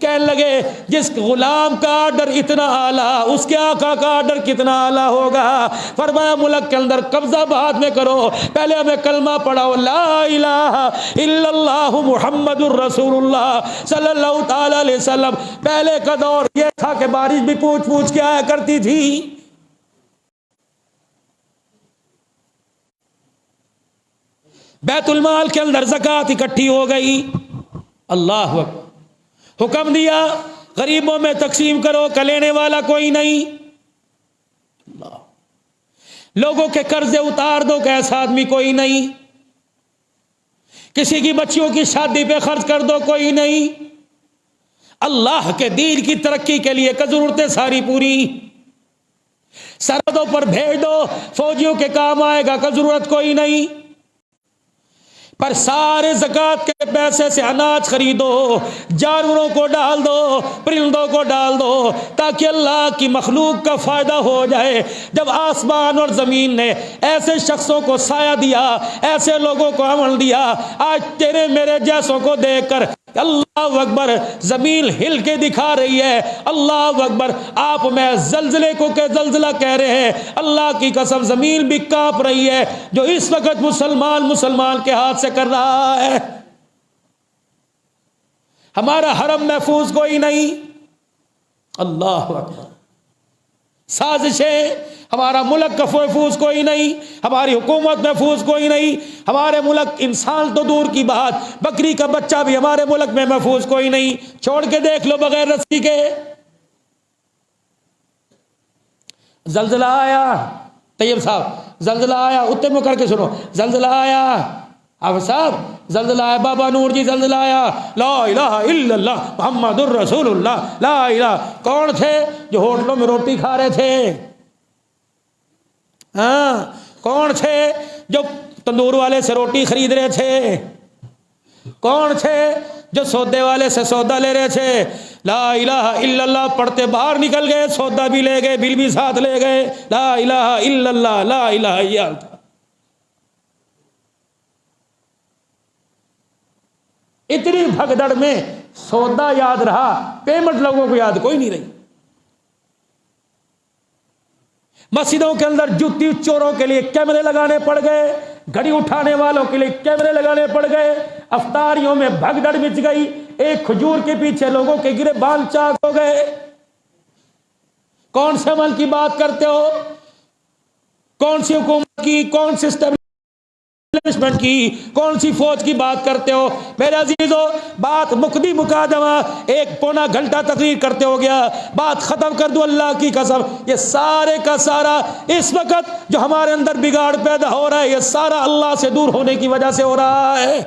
کہنے لگے جس غلام کا آرڈر اتنا اعلیٰ، اس کے آقا کا آرڈر کتنا اعلیٰ ہوگا۔ فرمایا ملک کے اندر قبضہ بعد میں کرو، پہلے ہمیں کلمہ پڑھاؤ، لا الہ الا اللہ محمد الرسول اللہ صلی اللہ تعالی علیہ وسلم۔ پہلے کا دور یہ تھا کہ بارش بھی پوچھ پوچھ کے آیا کرتی تھی۔ بیت المال کے اندر زکوٰۃ اکٹھی ہو گئی، اللہ اکبر، حکم دیا غریبوں میں تقسیم کرو، کا لینے والا کوئی نہیں، لوگوں کے قرضے اتار دو، کہ ایسا آدمی کوئی نہیں، کسی کی بچیوں کی شادی پہ خرچ کر دو، کوئی نہیں، اللہ کے دین کی ترقی کے لیے کا ضرورتیں ساری پوری، سرحدوں پر بھیج دو، فوجیوں کے کام آئے گا، کا ضرورت کوئی نہیں، پر سارے زکوٰۃ کے پیسے سے اناج خریدو، جانوروں کو ڈال دو، پرندوں کو ڈال دو، تاکہ اللہ کی مخلوق کا فائدہ ہو جائے۔ جب آسمان اور زمین نے ایسے شخصوں کو سایہ دیا، ایسے لوگوں کو عمل دیا، آج تیرے میرے جیسوں کو دیکھ کر اللہ اکبر زمین ہل کے دکھا رہی ہے، اللہ اکبر، آپ میں زلزلے کو کہ زلزلہ کہہ رہے ہیں، اللہ کی قسم زمین بھی کانپ رہی ہے، جو اس وقت مسلمان کے ہاتھ سے کر رہا ہے۔ ہمارا حرم محفوظ کوئی نہیں، اللہ اکبر، سازشیں، ہمارا ملک کا محفوظ کوئی نہیں، ہماری حکومت محفوظ کوئی نہیں، ہمارے ملک انسان تو دور کی بات، بکری کا بچہ بھی ہمارے ملک میں محفوظ کوئی نہیں، چھوڑ کے دیکھ لو بغیر رسی کے۔ زلزلہ آیا، طیب صاحب زلزلہ آیا، اتنے میں کر کے سنو، زلزلہ آیا، اب صاحب زلزلہ آیا، بابا نور جی زلزلہ آیا، لا الہ الا اللہ محمد الرسول اللہ، لا الہ، کون تھے جو ہوٹلوں میں روٹی کھا رہے تھے؟ ہاں، کون تھے جو تندور والے سے روٹی خرید رہے تھے؟ کون تھے جو سودے والے سے سودا لے رہے تھے؟ لا الہ الا اللہ پڑھتے باہر نکل گئے، سودا بھی لے گئے، بل بھی ساتھ لے گئے، لا الہ الا اللہ، لا الہ الا اللہ۔ اتنی بھگدڑ میں سودا یاد رہا، پیمنٹ لوگوں کو یاد کوئی نہیں رہی۔ مسجدوں کے اندر جوتی چوروں کے لیے کیمرے لگانے پڑ گئے، گھڑی اٹھانے والوں کے لیے کیمرے لگانے پڑ گئے، افطاریوں میں بھگدڑ مچ گئی، ایک کھجور کے پیچھے لوگوں کے گرے بال چاک ہو گئے۔ کون سے عمل کی بات کرتے ہو؟ کون سی حکومت کی، کون سی اسٹیبلشمنٹ کی، کون سی فوج کی بات کرتے ہو؟ میرے عزیزو، بات مقدی مقادمہ، ایک پونا گھنٹہ تقریر کرتے ہو گیا، بات ختم کر دو اللہ کی قسم، یہ سارے کا سارا اس وقت جو ہمارے اندر بگاڑ پیدا ہو رہا ہے، یہ سارا اللہ سے دور ہونے کی وجہ سے ہو رہا ہے۔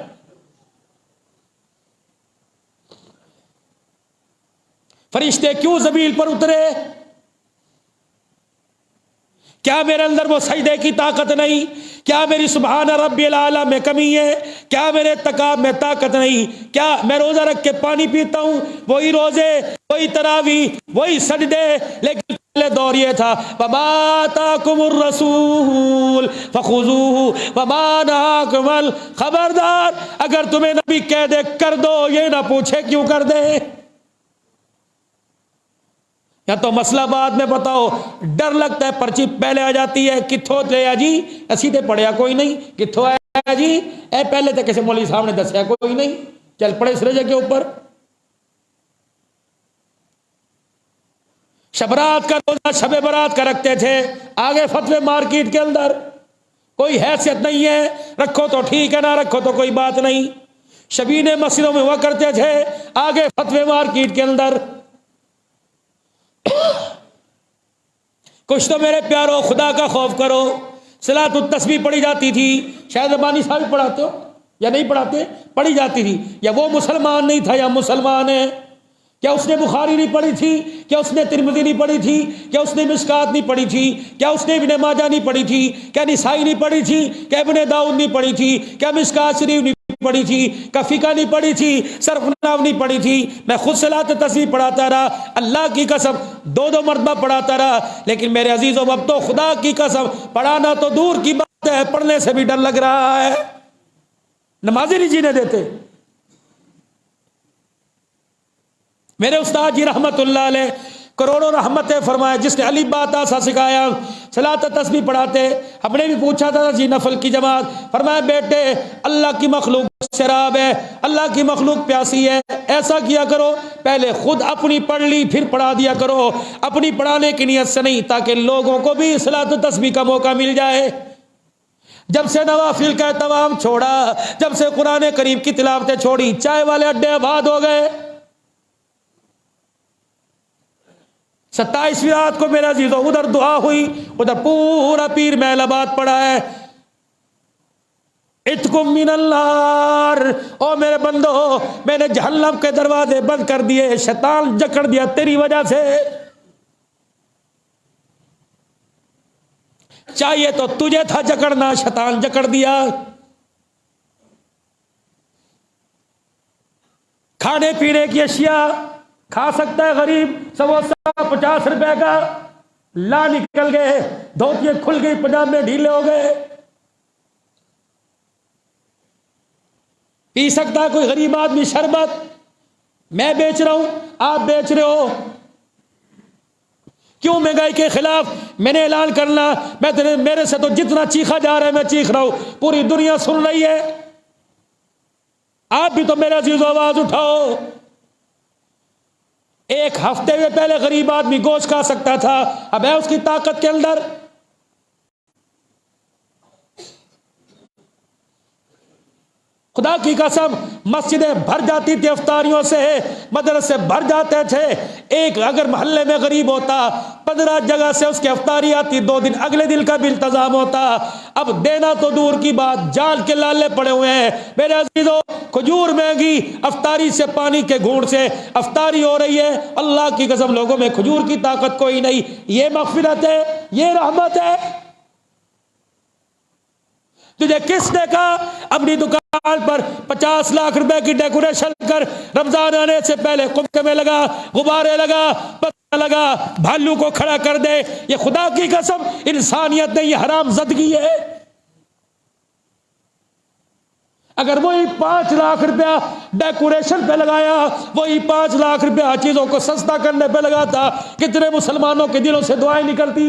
فرشتے کیوں زمین پر اترے؟ کیا میرے اندر وہ سجدے کی طاقت نہیں؟ کیا میری سبحان ربی الاعلیٰ میں کمی ہے؟ کیا میرے تکاب میں طاقت نہیں؟ کیا میں روزہ رکھ کے پانی پیتا ہوں؟ وہی روزے، وہی تراویح، وہی سجدے، لیکن پہلے دور یہ تھا وَمَا آتَاكُمُ الرَّسُولُ فَخُذُوهُ وَمَا نَهَاكُمْ عَنْهُ، خبردار اگر تمہیں نبی کہہ دے کر دو، یہ نہ پوچھے کیوں کر دے۔ یا تو مسئلہ بعد میں بتاؤ، ڈر لگتا ہے پرچی پہلے آ جاتی ہے، کتھوں لے جی اسی تے پڑھیا کوئی نہیں، کتھوں آیا جی اے پہلے تے کسی مولوی صاحب نے دسیا کوئی نہیں، چل پڑے سرجے کے اوپر۔ شبرات کا روزہ شب برات کا رکھتے تھے، آگے فتوے مارکیٹ کے اندر، کوئی حیثیت نہیں ہے، رکھو تو ٹھیک ہے، نہ رکھو تو کوئی بات نہیں۔ شبینے مسجدوں میں ہوا کرتے تھے، آگے فتوے مارکیٹ کے اندر۔ کچھ تو میرے پیارو خدا کا خوف کرو، صلاۃ التسبیح پڑھی جاتی تھی، شاید زبانی صاحب پڑھاتے ہو یا نہیں پڑھاتے، پڑھی جاتی تھی، یا وہ مسلمان نہیں تھا یا مسلمان ہے؟ کیا اس نے بخاری نہیں پڑھی تھی؟ کیا اس نے ترمذی نہیں پڑھی تھی؟ کیا اس نے مشکات نہیں پڑھی تھی؟ کیا اس نے ابن ماجہ نہیں پڑھی تھی؟ کیا نسائی نہیں پڑھی تھی؟ کیا ابن داؤد نہیں پڑھی تھی؟ کیا مشکات شریف نہیں پڑھی تھی؟ کیا فقہ نہیں پڑھی تھی؟ صرف نحو نہیں پڑھی تھی؟ میں خود صلاۃ التسبیح پڑھاتا رہا، اللہ کی قسم 2 مرتبہ پڑھاتا رہا، لیکن میرے عزیزوں اب تو خدا کی قسم پڑھانا تو دور کی بات ہے، پڑھنے سے بھی ڈر لگ رہا ہے، نمازی نہیں جینے دیتے۔ میرے استاد جی رحمت اللہ علیہ کروڑوں رحمتیں فرمائے، جس نے علی بات آسا سکھایا، صلاۃ تسبیح پڑھاتے، ہم نے بھی پوچھا تھا جی نفل کی جماعت، فرمایا بیٹے اللہ کی مخلوق شراب ہے، اللہ کی مخلوق پیاسی ہے، ایسا کیا کرو پہلے خود اپنی پڑھ لی پھر پڑھا دیا کرو، اپنی پڑھانے کی نیت سے نہیں، تاکہ لوگوں کو بھی صلاۃ تسبیح کا موقع مل جائے۔ جب سے نوافل کا اہتمام چھوڑا، جب سے قرآن کریم کی تلاوتیں چھوڑی، چائے والے اڈے آباد ہو گئے۔ 27ویں رات کو میرا عزیزو ادھر دعا ہوئی، ادھر پورا پیر محل آباد پڑا ہے، اتکم من النار، او میرے بندو میں نے جہنم کے دروازے بند کر دیے، شیطان جکڑ دیا تیری وجہ سے، چاہیے تو تجھے تھا جکڑنا، شیطان جکڑ دیا۔ کھانے پینے کی اشیاء کھا سکتا ہے غریب، سموسہ 50 روپے کا، لا نکل گئے، دھوتیاں کھل گئی، پجامے ڈھیلے ہو گئے۔ پی سکتا ہے کوئی غریب آدمی شربت، میں بیچ رہا ہوں آپ بیچ رہے ہو، کیوں مہنگائی کے خلاف میں نے اعلان کرنا، میرے سے تو جتنا چیخا جا رہا ہے میں چیخ رہا ہوں، پوری دنیا سن رہی ہے، آپ بھی تو میرا عزیز آواز اٹھاؤ۔ ایک ہفتے میں پہلے غریب آدمی گوشت کھا سکتا تھا، اب ہے اس کی طاقت کے اندر؟ خدا کی قسم مسجدیں بھر جاتی تھی افطاریوں سے، مدرسے بھر جاتے تھے، ایک اگر محلے میں غریب ہوتا 15 جگہ سے اس کی افطاری آتی، 2 دن اگلے دن کا بھی انتظام ہوتا۔ اب دینا تو دور کی بات، جال کے لالے پڑے ہوئے ہیں۔ میرے عزیزو کھجور مہنگی، افطاری سے پانی کے گھونٹ سے افطاری ہو رہی ہے، اللہ کی قسم لوگوں میں کھجور کی طاقت کوئی نہیں۔ یہ مغفرت ہے، یہ رحمت ہے۔ تجھے کس نے کہا اپنی دکان پر 50 لاکھ روپے کی ڈیکوریشن کر، رمضان آنے سے پہلے قمقمے لگا، غبارے لگا، پتہ لگا، بھالو کو کھڑا کر دے؟ یہ خدا کی قسم انسانیت نہیں، یہ حرام زدگی ہے۔ اگر وہی 5 لاکھ روپیہ ڈیکوریشن پہ لگایا، وہی 5 لاکھ روپیہ چیزوں کو سستا کرنے پہ لگاتا، کتنے مسلمانوں کے دلوں سے دعائیں نکلتی۔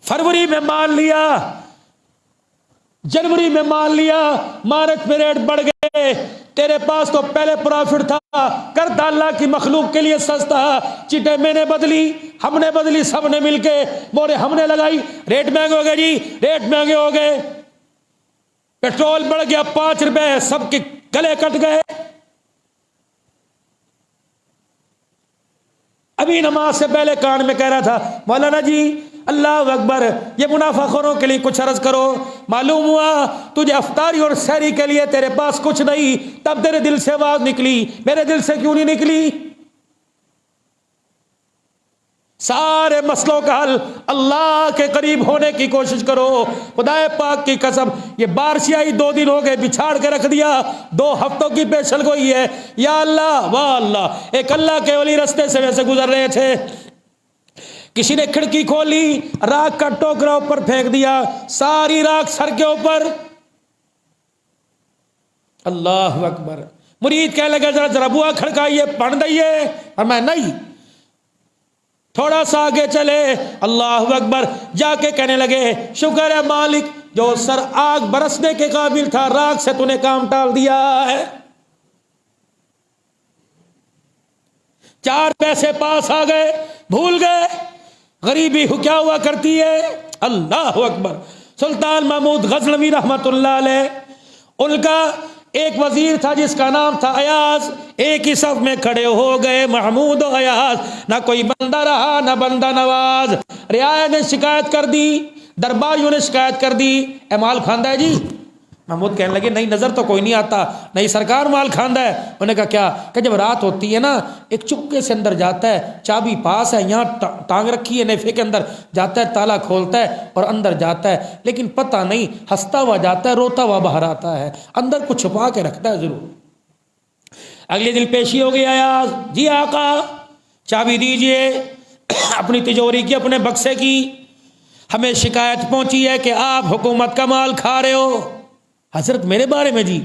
فروری میں مان لیا، جنوری میں مان لیا، مارچ میں ریٹ بڑھ گئے، تیرے پاس تو پہلے پرافٹ تھا، کرتا اللہ کی مخلوق کے لیے سستا، چٹیں میں نے بدلی، ہم نے بدلی، سب نے مل کے مورے ہم نے لگائی، ریٹ مہنگے ہو گئے جی، ریٹ مہنگے ہو گئے، پیٹرول بڑھ گیا 5 روپے، سب کے گلے کٹ گئے۔ ابھی نماز سے پہلے کان میں کہہ رہا تھا مولانا جی اللہ اکبر، یہ منافع خوروں کے لیے کچھ عرض کرو، معلوم ہوا تجھے افطاری اور سحری کے لیے تیرے پاس کچھ نہیں، تب تیرے دل سے آواز نکلی، میرے دل سے کیوں نہیں نکلی؟ سارے مسئلوں کا حل اللہ کے قریب ہونے کی کوشش کرو۔ خدا پاک کی قسم یہ بارش آئی 2 دن ہو گئے، بچھاڑ کے رکھ دیا، 2 ہفتوں کی پیشل گوئی ہے، یا اللہ واہ اللہ۔ ایک اللہ کے ولی رستے سے ویسے گزر رہے تھے، کسی نے کھڑکی کھولی، راکھ کا ٹوکرا اوپر پھینک دیا، ساری راکھ سر کے اوپر۔ اللہ اکبر۔ مرید کہنے لگا ذرا ذرا بوا کھڑکائیے، پڑھ دئیے، اور میں نہیں، تھوڑا سا آگے چلے، اللہ اکبر، جا کے کہنے لگے شکر ہے مالک جو سر آگ برسنے کے قابل تھا، راکھ سے تو نے کام ٹال دیا ہے۔ 4 پیسے پاس آ گئے، بھول گئے غریبی کیا ہوا کرتی ہے۔ اللہ اکبر۔ سلطان محمود غزنوی رحمت اللہ علیہ، ان کا ایک وزیر تھا جس کا نام تھا ایاز، ایک ہی صف میں کھڑے ہو گئے محمود و ایاز، نہ کوئی بندہ رہا نہ بندہ نواز۔ رعایا نے شکایت کر دی، درباریوں نے شکایت کر دی، اے مال کھاندا ہے جی؟ محمود کہنے لگے نہیں، نظر تو کوئی نہیں آتا، نہیں سرکار مال کھاندا ہے۔ انہوں نے کہا کیا؟ کہ جب رات ہوتی ہے نا ایک چپکے سے اندر جاتا ہے، چابی پاس ہے، یہاں ٹانگ رکھی ہے نیفے کے اندر، جاتا ہے تالا کھولتا ہے اور اندر جاتا ہے، لیکن پتہ نہیں ہنستا ہوا جاتا ہے روتا ہوا باہر آتا ہے، اندر کچھ چھپا کے رکھتا ہے ضرور۔ اگلے دن پیشی ہو گیا ایاز، جی آقا چابی دیجئے اپنی تجوری کی، اپنے بکسے کی، ہمیں شکایت پہنچی ہے کہ آپ حکومت کا مال کھا رہے ہو۔ حضرت میرے بارے میں؟ جی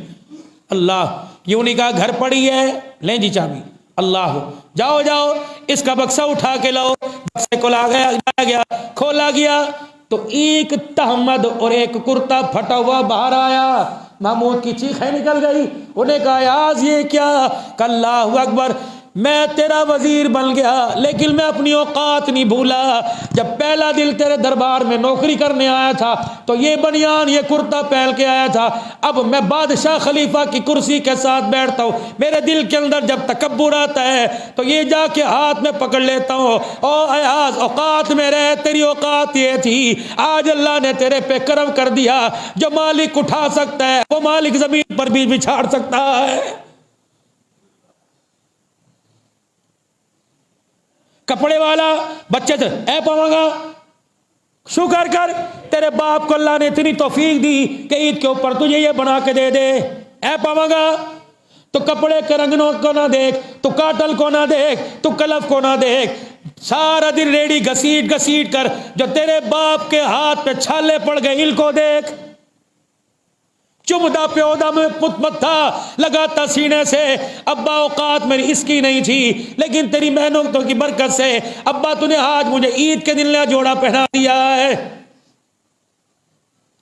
اللہ، یوں نہیں کہا گھر پڑی ہے لیں جی چابی، اللہ جاؤ جاؤ اس کا بکسہ اٹھا کے لاؤ، بکسے کو لایا گیا، کھولا گیا تو ایک تہمد اور ایک کرتا پھٹا ہوا باہر آیا۔ محمود کی چیخیں نکل گئی، انہیں کہا یاز یہ کیا؟ کہ اللہ اکبر، میں تیرا وزیر بن گیا لیکن میں اپنی اوقات نہیں بھولا۔ جب پہلا دل تیرے دربار میں نوکری کرنے آیا تھا تو یہ بنیان یہ کرتا پہن کے آیا تھا، اب میں بادشاہ خلیفہ کی کرسی کے ساتھ بیٹھتا ہوں، میرے دل کے اندر جب تکبر آتا ہے تو یہ جا کے ہاتھ میں پکڑ لیتا ہوں، او ایاز اوقات میں رہ، تیری اوقات یہ تھی، آج اللہ نے تیرے پہ کرم کر دیا، جو مالک اٹھا سکتا ہے وہ مالک زمین پر بھی بچھاڑ سکتا ہے۔ کپڑے والا بچے سے اے پاؤں گا شکر کر، تیرے باپ کو اللہ نے اتنی توفیق دی کہ عید کے اوپر تجھے یہ بنا کے دے دے، اے پاؤں گا تو کپڑے کے رنگنوں کو نہ دیکھ، تو کاٹل کو نہ دیکھ، تو کلف کو نہ دیکھ، سارا دن ریڑی گھسیٹ گھسیٹ کر جو تیرے باپ کے ہاتھ پہ چھالے پڑ گئے ان کو دیکھ، چمدا پیودا میں پت متھا لگاتا سینے سے، ابا اوقات میری اس کی نہیں تھی لیکن تیری محنتوں کی برکت سے ابا تو نے آج مجھے عید کے دن نیا جوڑا پہنا دیا ہے۔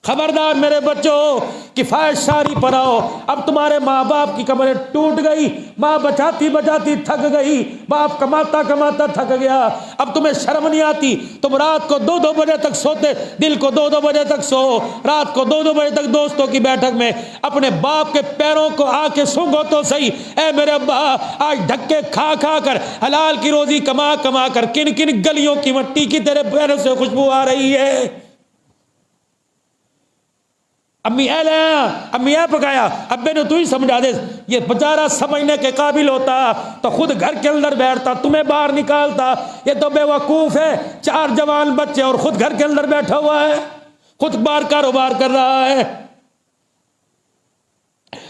خبردار میرے بچوں، کفایت شاری پر آؤ، اب تمہارے ماں باپ کی کمریں ٹوٹ گئی، ماں بچاتی بچاتی تھک گئی، باپ کماتا کماتا تھک گیا، اب تمہیں شرم نہیں آتی، تم رات کو 2-2 بجے تک سوتے، دل کو 2-2 بجے تک سو، رات کو 2-2 بجے تک دوستوں کی بیٹھک میں اپنے باپ کے پیروں کو آ کے سونگو تو صحیح، اے میرے ابا آج دھکے کھا کھا کر حلال کی روزی کما کما کر کن کن گلیوں کی مٹی کی تیرے پیروں سے خوشبو آ رہی ہے۔ امی اے لے امی اے پکایا، ابے نے تو ہی سمجھا دے، یہ بیچارہ سمجھنے کے قابل ہوتا تو خود گھر کے اندر بیٹھتا، تمہیں باہر نکالتا، یہ تو بے وقوف ہے، 4 جوان بچے اور خود گھر کے اندر بیٹھا ہوا ہے، خود بار کاروبار کر رہا ہے۔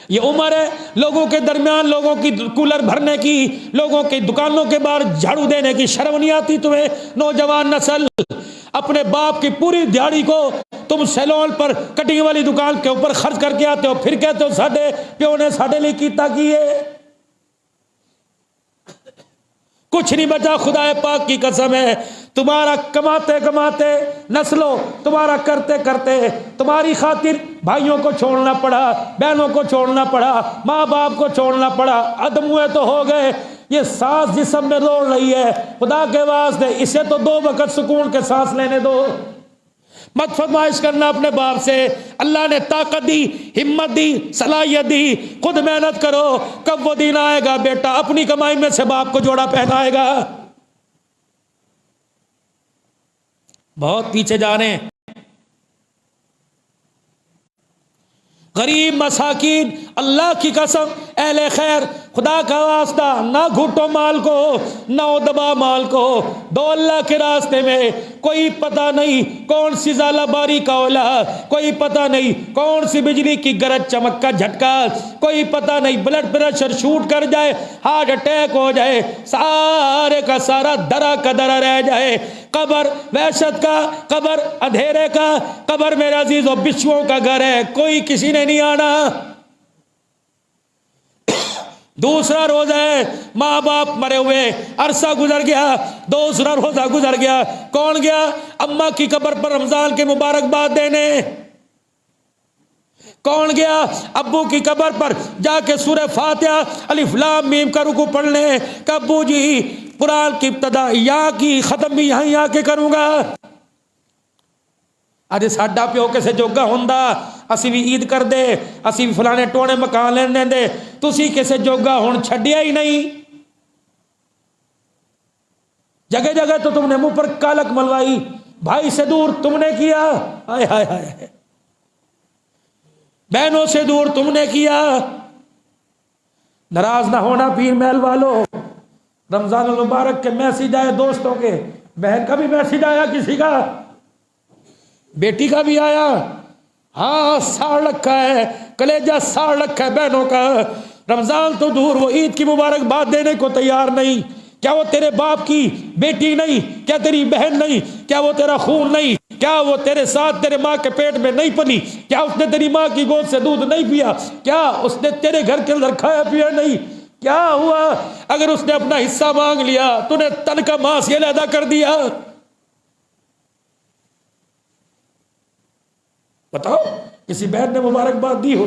یہ عمر ہے لوگوں کے درمیان لوگوں کی کولر بھرنے کی، لوگوں کی دکانوں کے باہر جھاڑو دینے کی، شرم نہیں آتی تمہیں؟ نوجوان نسل اپنے باپ کی پوری دیہڑی کو تم سیلون پر کٹنگ والی دکان کے اوپر خرچ کر کے آتے ہو، پھر کہتے ہو ساڈے پیو نے ساڈے لیے کیتا کیے، کچھ نہیں بچا۔ خدا پاک کی قسم ہے، تمہارا کماتے کماتے نسلوں، تمہارا کرتے کرتے تمہاری خاطر بھائیوں کو چھوڑنا پڑا، بہنوں کو چھوڑنا پڑا، ماں باپ کو چھوڑنا پڑا، عدم ہوئے تو ہو گئے۔ یہ سانس جسم میں دوڑ رہی ہے، خدا کے واسطے اسے تو 2 وقت سکون کے سانس لینے دو، مت فرمائش کرنا اپنے باپ سے۔ اللہ نے طاقت دی، ہمت دی، صلاحیت دی، خود محنت کرو، کب وہ دن آئے گا بیٹا اپنی کمائی میں سے باپ کو جوڑا پہنائے گا۔ بہت پیچھے جا رہے ہیں، غریب مساکین، اللہ کی قسم اہل خیر، خدا کا واسطہ نہ گھٹو مال کو نہ دبا مال کو، دو اللہ کے راستے میں۔ کوئی پتہ نہیں کون سی زالہ باری کا اولا، کوئی پتہ نہیں کون سی بجلی کی گرج چمک کا جھٹکا، کوئی پتہ نہیں بلڈ پریشر شوٹ کر جائے، ہارٹ اٹیک ہو جائے، سارے کا سارا درا کا درا رہ جائے۔ قبر وحشت کا، قبر اندھیرے کا، قبر میرے عزیزوں بچھوؤں کا گھر ہے، کوئی کسی نے نہیں آنا۔ دوسرا روزہ ہے، ماں باپ مرے ہوئے، عرصہ گزر گیا، دوسرا روزہ گزر گیا، کون گیا؟ اماں کی قبر پر رمضان کے مبارکباد دینے۔ کون گیا؟ ابو کی قبر پر جا کے سورہ فاتحہ الف لام میم کا رکوع پڑھنے کہ ابو جی قرآن کی ابتدا یہاں کی، ختم بھی یہیں آ کے کروں گا۔ اج ساڈا پیو کسے جوگا ہوندا اسی بھی عید کر دے، اسی بھی فلانے ٹونے مکان لینے دے، تسی کسے جوگا ہون چھڈیا ہی نہیں۔ جگہ جگہ تو تم نے منہ پر کالک ملوائی، بھائی سے دور تم نے کیا، ہائے ہائے ہائے، بہنوں سے دور تم نے کیا۔ ناراض نہ ہونا پیر محل والو، رمضان المبارک کے میسیج آئے دوستوں کے، بہن کا بھی میسیج آیا، کسی کا بیٹی کا بھی آیا، ہاں ساڑ رکھا ہے، کلیجہ ساڑ رکھا ہے بہنوں کا۔ رمضان تو دور، وہ عید کی مبارکباد دینے کو تیار نہیں۔ کیا وہ تیرے باپ کی بیٹی نہیں؟ کیا تیری بہن نہیں؟ کیا وہ تیرا خون نہیں؟ کیا وہ تیرے ساتھ تیرے ماں کے پیٹ میں نہیں پلی؟ کیا اس نے تیری ماں کی گود سے دودھ نہیں پیا؟ کیا اس نے تیرے گھر کے اندر کھایا پیا نہیں؟ کیا ہوا اگر اس نے اپنا حصہ مانگ لیا، تو نے تن کا ماس یہ علیحدہ کر دیا؟ بتاؤ، کسی بہن نے مبارکباد دی ہو؟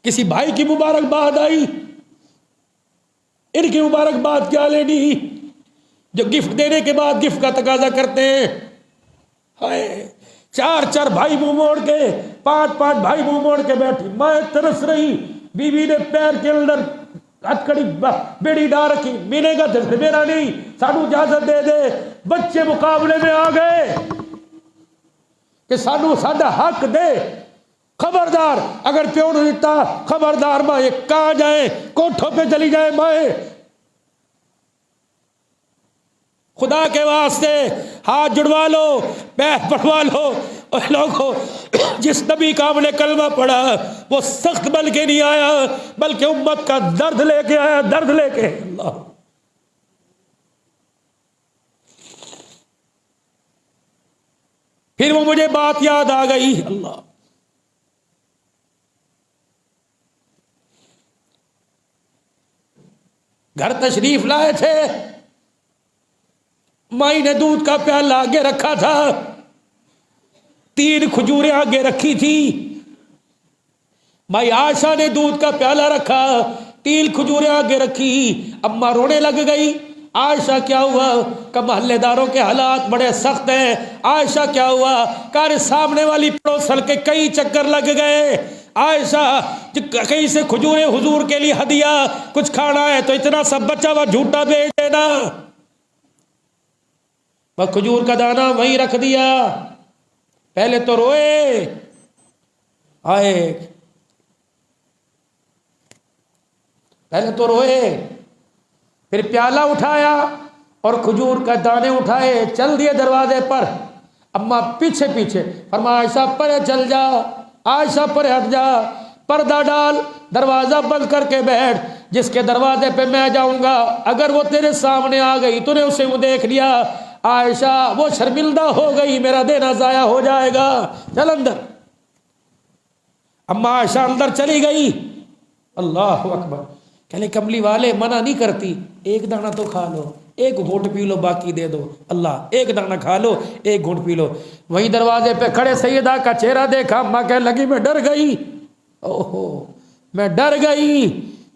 کسی بھائی کی مبارکباد آئی؟ ان کی مبارکباد کیا لینی جو گفٹ دینے کے بعد گفٹ کا تقاضا کرتے ہیں؟ ہائے، چار بھائی منہ موڑ کے، پانچ بھائی منہ موڑ کے بیٹھی، ماں ترس رہی، بیوی نے پیر کے اندر ہتھکڑی بیڑی ڈال رکھی، ملے گا جیسے میرا نہیں، سانو اجازت دے دے۔ بچے مقابلے میں آ گئے کہ سانو ساڈا حق دے، خبردار اگر پیو نہیں دیتا، خبردار ماں یہ کہاں جائیں، کوٹھوں پہ چلی جائیں مائیں۔ خدا کے واسطے ہاتھ جڑوا لو، پیر پڑوا لو۔ اور لوگوں، جس نبی کا ہم نے کلمہ پڑھا وہ سخت بل کے نہیں آیا، بلکہ امت کا درد لے کے آیا، درد لے کے۔ اللہ، پھر وہ مجھے بات یاد آ گئی۔ اللہ، گھر تشریف لائے تھے، مائی نے دودھ کا پیالہ آگے رکھا تھا، 3 کھجوریں آگے رکھی تھی۔ مائی عائشہ نے دودھ کا پیالہ رکھا، 3 کھجوریں آگے رکھی۔ اماں رونے لگ گئی۔ عائشہ کیا ہوا؟ کہ محلے داروں کے حالات بڑے سخت ہیں۔ عائشہ کیا ہوا؟ کہ سامنے والی پڑوسن کے کئی چکر لگ گئے۔ عائشہ کہیں سے کھجوریں حضور کے لیے ہدیہ کچھ کھانا ہے تو اتنا سب بچا ہوا جھوٹا بیچ دینا۔ بس کھجور کا دانہ وہیں رکھ دیا۔ پہلے تو روئے، پہلے تو روئے، پھر پیالہ اٹھایا اور کھجور کا دانے اٹھائے، چل دیے دروازے پر۔ اماں پیچھے پیچھے فرمایا عائشہ پرے چل جا، عائشہ پرے ہٹ جا، پردہ ڈال، دروازہ بند کر کے بیٹھ، جس کے دروازے پہ میں جاؤں گا اگر وہ تیرے سامنے آ گئی تو نے اسے وہ دیکھ لیا، عائشہ وہ شرمندہ ہو گئی، میرا دینا ضائع ہو جائے گا، چل اندر۔ اماں عائشہ اندر چلی گئی۔ اللہ اکبر، کہلے کملی والے منع نہیں کرتی، ایک دانہ تو کھا لو، ایک گھونٹ پی لو، باقی دے دو۔ اللہ، ایک دانہ کھا لو، ایک گھونٹ پی لو۔ وہیں دروازے پہ کھڑے سیدہ کا چہرہ دیکھا، اماں کہنے لگی میں ڈر گئی، اوہو میں ڈر گئی،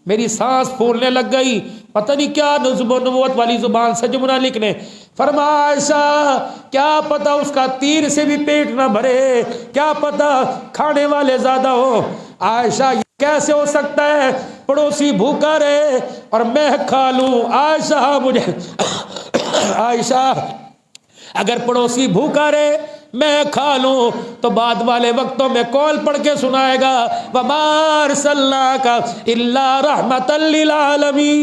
میری سانس پھولنے لگ گئی، پتہ نہیں کیا نظم و نبوت والی زبان سے جملہ لکھنے۔ فرمایا عائشہ کیا پتہ اس کا تیر سے بھی پیٹ نہ بھرے، کیا پتہ کھانے والے زیادہ ہو۔ عائشہ کیسے ہو سکتا ہے پڑوسی بھوکا رہے اور میں کھا لوں؟ عائشہ اگر پڑوسی بھوکا رہے میں کھا لوں تو بعد والے وقتوں میں کال پڑھ کے سنائے گا وَمَا أَرْسَلْنَاكَ إِلَّا رَحْمَةً لِّلْعَالَمِينَ۔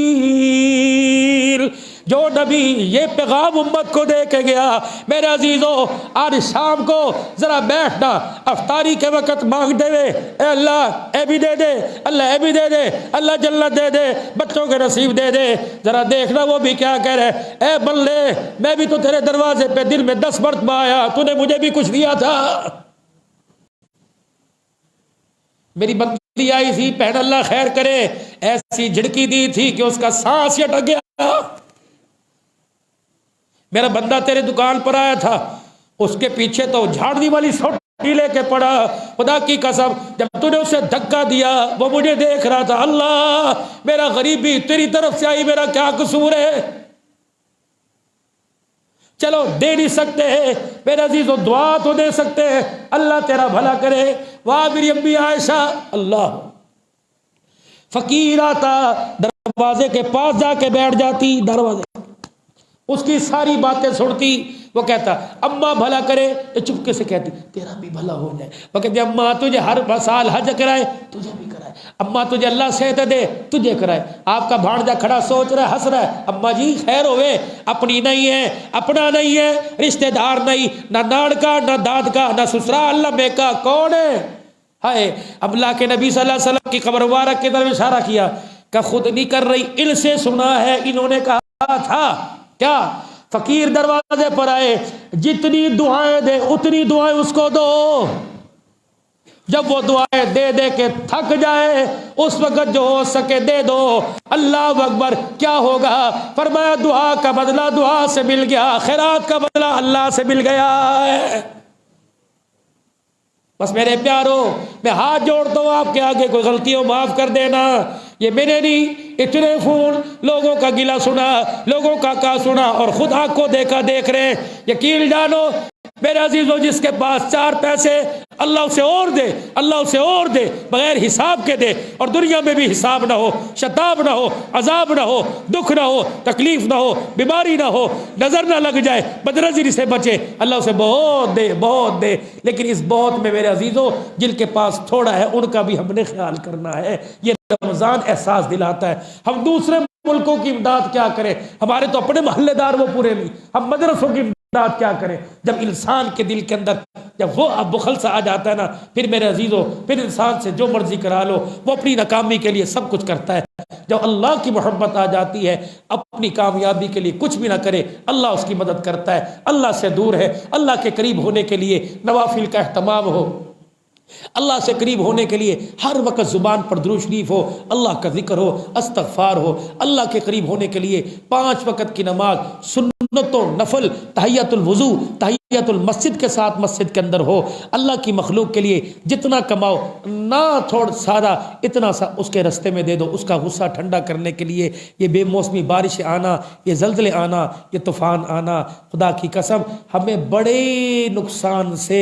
جو نبی یہ پیغام امت کو دے کے گیا، میرے عزیزوں آج شام کو ذرا بیٹھنا، افطاری کے وقت مانگتے ہوئے اے اللہ اے بھی دے دے، اللہ اے بھی دے دے، اللہ جنت دے دے، بچوں کے نصیب دے دے، ذرا دیکھنا وہ بھی کیا کہہ رہے، اے بندے میں بھی تو تیرے دروازے پہ دن میں 10 مرتبہ آیا، تو نے مجھے بھی کچھ دیا تھا۔ میری بندی آئی تھی، پہن اللہ خیر کرے، ایسی جھڑکی دی تھی کہ اس کا سانس یہ اٹک گیا۔ میرا بندہ تیرے دکان پر آیا تھا، اس کے پیچھے تو جھاڑنے والی سوٹی لے کے پڑا، خدا کی قسم جب تو نے اسے دھکا دیا وہ مجھے دیکھ رہا تھا۔ اللہ میرا غریبی تیری طرف سے آئی، میرا کیا قصور ہے؟ چلو دے نہیں سکتے ہیں میرے عزیزو، دعا تو دے سکتے ہیں، اللہ تیرا بھلا کرے۔ واہ میری امی عائشہ، اللہ فقیر آتا دروازے کے پاس جا کے بیٹھ جاتی، دروازے اس کی ساری باتیں سنتی، وہ کہتا اماں بھلا کرے، چپکے سے کہتی تیرا بھی بھلا ہو جائے، وہ کہتی اماں تجھے ہر سال حج کرائے تجھے بھی کرائے، اماں تجھے اللہ صحت دے تجھے کرائے۔ آپ کا بھانجا کھڑا سوچ رہا ہے، ہنس رہا ہے، اماں جی خیر ہوئے، اپنی نہیں ہے، اپنا نہیں ہے، رشتہ دار نہیں، نہ ناڑ کا نہ داد کا نہ سسرال نہ بیکا، کون ہے؟ ہائے اب اللہ کے نبی صلی اللہ علیہ وسلم کی قبر مبارک کی طرف اشارہ کیا کہ خود نہیں کر رہی، ان سے سنا ہے انہوں نے کہا تھا کیا فقیر دروازے پر آئے، جتنی دعائیں دے اتنی دعائیں اس کو دو، جب وہ دعائیں دے دے کے تھک جائے اس وقت جو ہو سکے دے دو۔ اللہ اکبر، کیا ہوگا؟ فرمایا دعا کا بدلہ دعا سے مل گیا، خیرات کا بدلہ اللہ سے مل گیا ہے۔ بس میرے پیارو، میں ہاتھ جوڑتا ہوں آپ کے آگے، کوئی غلطی ہو معاف کر دینا۔ یہ میں نے نہیں، اتنے فون لوگوں کا گلہ سنا، لوگوں کا سنا، اور خود آنکھ کو دیکھا دیکھ رہے۔ یقین جانو میرے عزیزو، جس کے پاس 4 پیسے، اللہ اسے اور دے، اللہ اسے اور دے، بغیر حساب کے دے، اور دنیا میں بھی حساب نہ ہو، شتاب نہ ہو، عذاب نہ ہو، دکھ نہ ہو، تکلیف نہ ہو، بیماری نہ ہو، نظر نہ لگ جائے، بدنظری سے بچے، اللہ اسے بہت دے، بہت دے۔ لیکن اس بہت میں میرے عزیزو، جن کے پاس تھوڑا ہے ان کا بھی ہم نے خیال کرنا ہے۔ یہ رمضان احساس دلاتا ہے۔ ہم دوسرے ملکوں کی امداد کیا کریں، ہمارے تو اپنے محلے دار وہ پورے نہیں، ہم مدرسوں کی امداد کیا کریں؟ جب انسان کے دل کے اندر جب وہ بخل سا آ جاتا ہے نا، پھر میرے عزیزو، پھر انسان سے جو مرضی کرا لو، وہ اپنی ناکامی کے لیے سب کچھ کرتا ہے۔ جب اللہ کی محبت آ جاتی ہے، اپنی کامیابی کے لیے کچھ بھی نہ کرے، اللہ اس کی مدد کرتا ہے۔ اللہ سے دور ہے، اللہ کے قریب ہونے کے لیے نوافل کا اہتمام ہو، اللہ سے قریب ہونے کے لیے ہر وقت زبان پر درود شریف ہو، اللہ کا ذکر ہو، استغفار ہو۔ اللہ کے قریب ہونے کے لیے 5 وقت کی نماز، سنت و نفل، تحیۃ الوضو، تحیۃ المسجد کے ساتھ مسجد کے اندر ہو۔ اللہ کی مخلوق کے لیے جتنا کماؤ، نہ تھوڑا سارا، اتنا سا اس کے رستے میں دے دو۔ اس کا غصہ ٹھنڈا کرنے کے لیے یہ بے موسمی بارش آنا، یہ زلزلے آنا، یہ طوفان آنا، خدا کی قسم ہمیں بڑے نقصان سے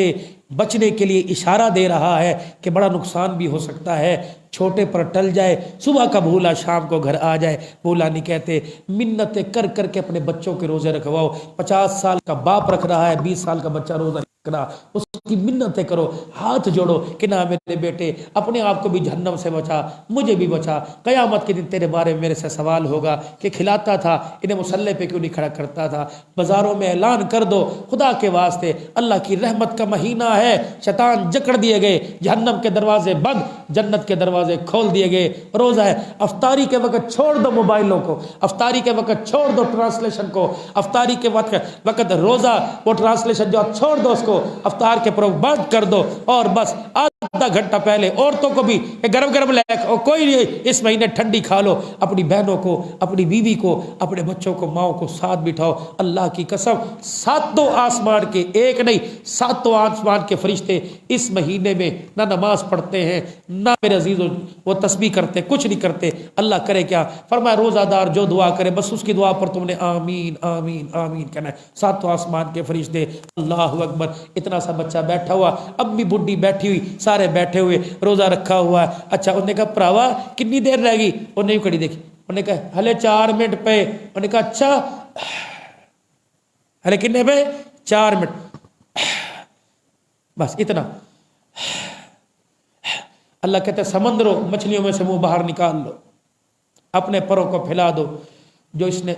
بچنے کے لیے اشارہ دے رہا ہے کہ بڑا نقصان بھی ہو سکتا ہے۔ چھوٹے پر ٹل جائے، صبح کا بھولا شام کو گھر آ جائے، بھولا نہیں کہتے۔ منتیں کر کر کے اپنے بچوں کے روزے رکھواؤ۔ 50 سال کا باپ رکھ رہا ہے، 20 سال کا بچہ روزہ رکھ رہا، اس کی منتیں کرو، ہاتھ جوڑو کہ نہ میرے بیٹے، اپنے آپ کو بھی جہنم سے بچا، مجھے بھی بچا۔ قیامت کے دن تیرے بارے میں میرے سے سوال ہوگا کہ کھلاتا تھا، انہیں مصلی پہ کیوں نہیں کھڑا کرتا تھا۔ بازاروں میں اعلان کر دو، خدا کے واسطے اللہ کی رحمت کا مہینہ ہے، شیطان جکڑ دیے گئے، جہنم کے دروازے بند، جنت کے دروازے کھول دیے گئے۔ روزہ ہے، افطاری کے وقت چھوڑ دو موبائلوں کو، افطاری کے وقت چھوڑ دو ٹرانسلیشن کو، افطاری کے وقت روزہ وہ ٹرانسلیشن جو چھوڑ دو اس کو، افطار کے پروگرام بند کر دو، اور بس آدھا گھنٹہ پہلے عورتوں کو بھی گرم گرم لے کوئی نہیں، اس مہینے ٹھنڈی کھا لو۔ اپنی بہنوں کو، اپنی بیوی کو، اپنے بچوں کو، ماؤں کو ساتھ بٹھاؤ۔ اللہ کی قسم 7 آسمان کے، ایک نہیں 7 آسمان کے فرشتے اس مہینے میں نہ نماز پڑھتے ہیں، نہ میرے عزیزو وہ تسبیح کرتے، کچھ نہیں کرتے۔ اللہ کرے کیا؟ فرمایا روزہ دار جو دعا کرے بس اس کی دعا پر تم نے آمین آمین آمین کہنا ہے۔ 7 آسمان کے فرشتے، اللہ اکبر۔ اتنا سا بچہ بیٹھا ہوا، اب بھی بڈھی بیٹھی ہوئی، سارے بیٹھے ہوئے، روزہ رکھا ہوا ہے۔ اچھا انہوں نے کہا پراوا کتنی دیر رہ گئی؟ انہوں نے کڑی دیکھی، انہوں نے کہا ہلے 4 منٹ پہ۔ انہوں نے کہا اچھا ہلے کتنے پہ؟ 4 منٹ، بس اتنا۔ اللہ کہتے ہیں سمندروں مچھلیوں میں سے منہ باہر نکال لو، اپنے پروں کو پھیلا دو، جو اس نے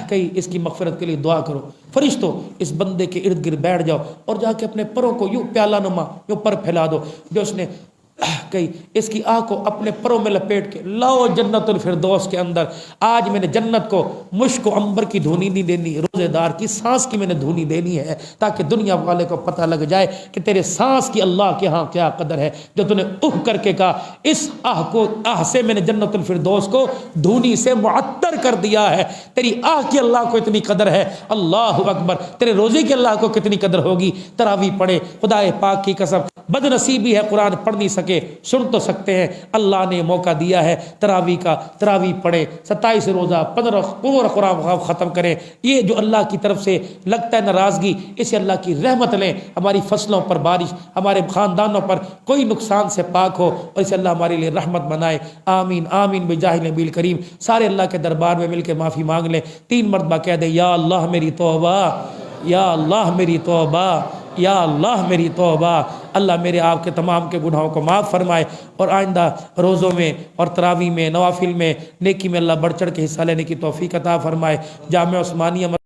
کہی اس کی مغفرت کے لیے دعا کرو۔ فرشتوں اس بندے کے ارد گرد بیٹھ جاؤ اور جا کے اپنے پروں کو یوں پیالہ نما یوں پر پھیلا دو، جو اس نے کہی اس کی آنکھ کو اپنے پروں میں لپیٹ کے لاؤ جنت الفردوس کے اندر۔ آج میں نے جنت کو مشک و عنبر کی دھونی نہیں دینی، روزے دار کی سانس کی میں نے دھونی دینی ہے، تاکہ دنیا والے کو پتہ لگ جائے کہ تیرے سانس کی اللہ کے ہاں کیا قدر ہے۔ جو تو نے کر کے کہا اس کو سے میں نے جنت الفردوس کو دھونی سے معطر کر دیا ہے، تیری کی اللہ کو اتنی قدر ہے۔ اللہ اکبر، تیرے روزے کی اللہ کو کتنی قدر ہوگی۔ تراویح پڑھے، خدا پاک کی قسم بد نصیبی ہے قرآن پڑھ نہیں سکے، سن تو سکتے ہیں، اللہ نے موقع دیا ہے تراویح کا، تراویح پڑھے، 27 روزہ 15 قرآن ختم کریں۔ یہ جو اللہ کی طرف سے لگتا ہے ناراضگی، اسے اللہ کی رحمت لیں، ہماری فصلوں پر بارش، ہمارے خاندانوں پر کوئی نقصان سے پاک ہو، اور اسے اللہ ہمارے لیے رحمت بنائے۔ آمین آمین بجاہ نبی کریم۔ سارے اللہ کے دربار میں مل کے معافی مانگ لیں، 3 مرتبہ کہہ دیں یا اللہ میری توبہ، یا اللہ میری توبہ، یا اللہ میری توبہ۔ اللہ میرے آپ کے تمام کے گناہوں کو معاف فرمائے، اور آئندہ روزوں میں اور تراویح میں، نوافل میں، نیکی میں اللہ بڑھ چڑھ کے حصہ لینے کی توفیق عطا فرمائے۔ جامعہ عثمانیہ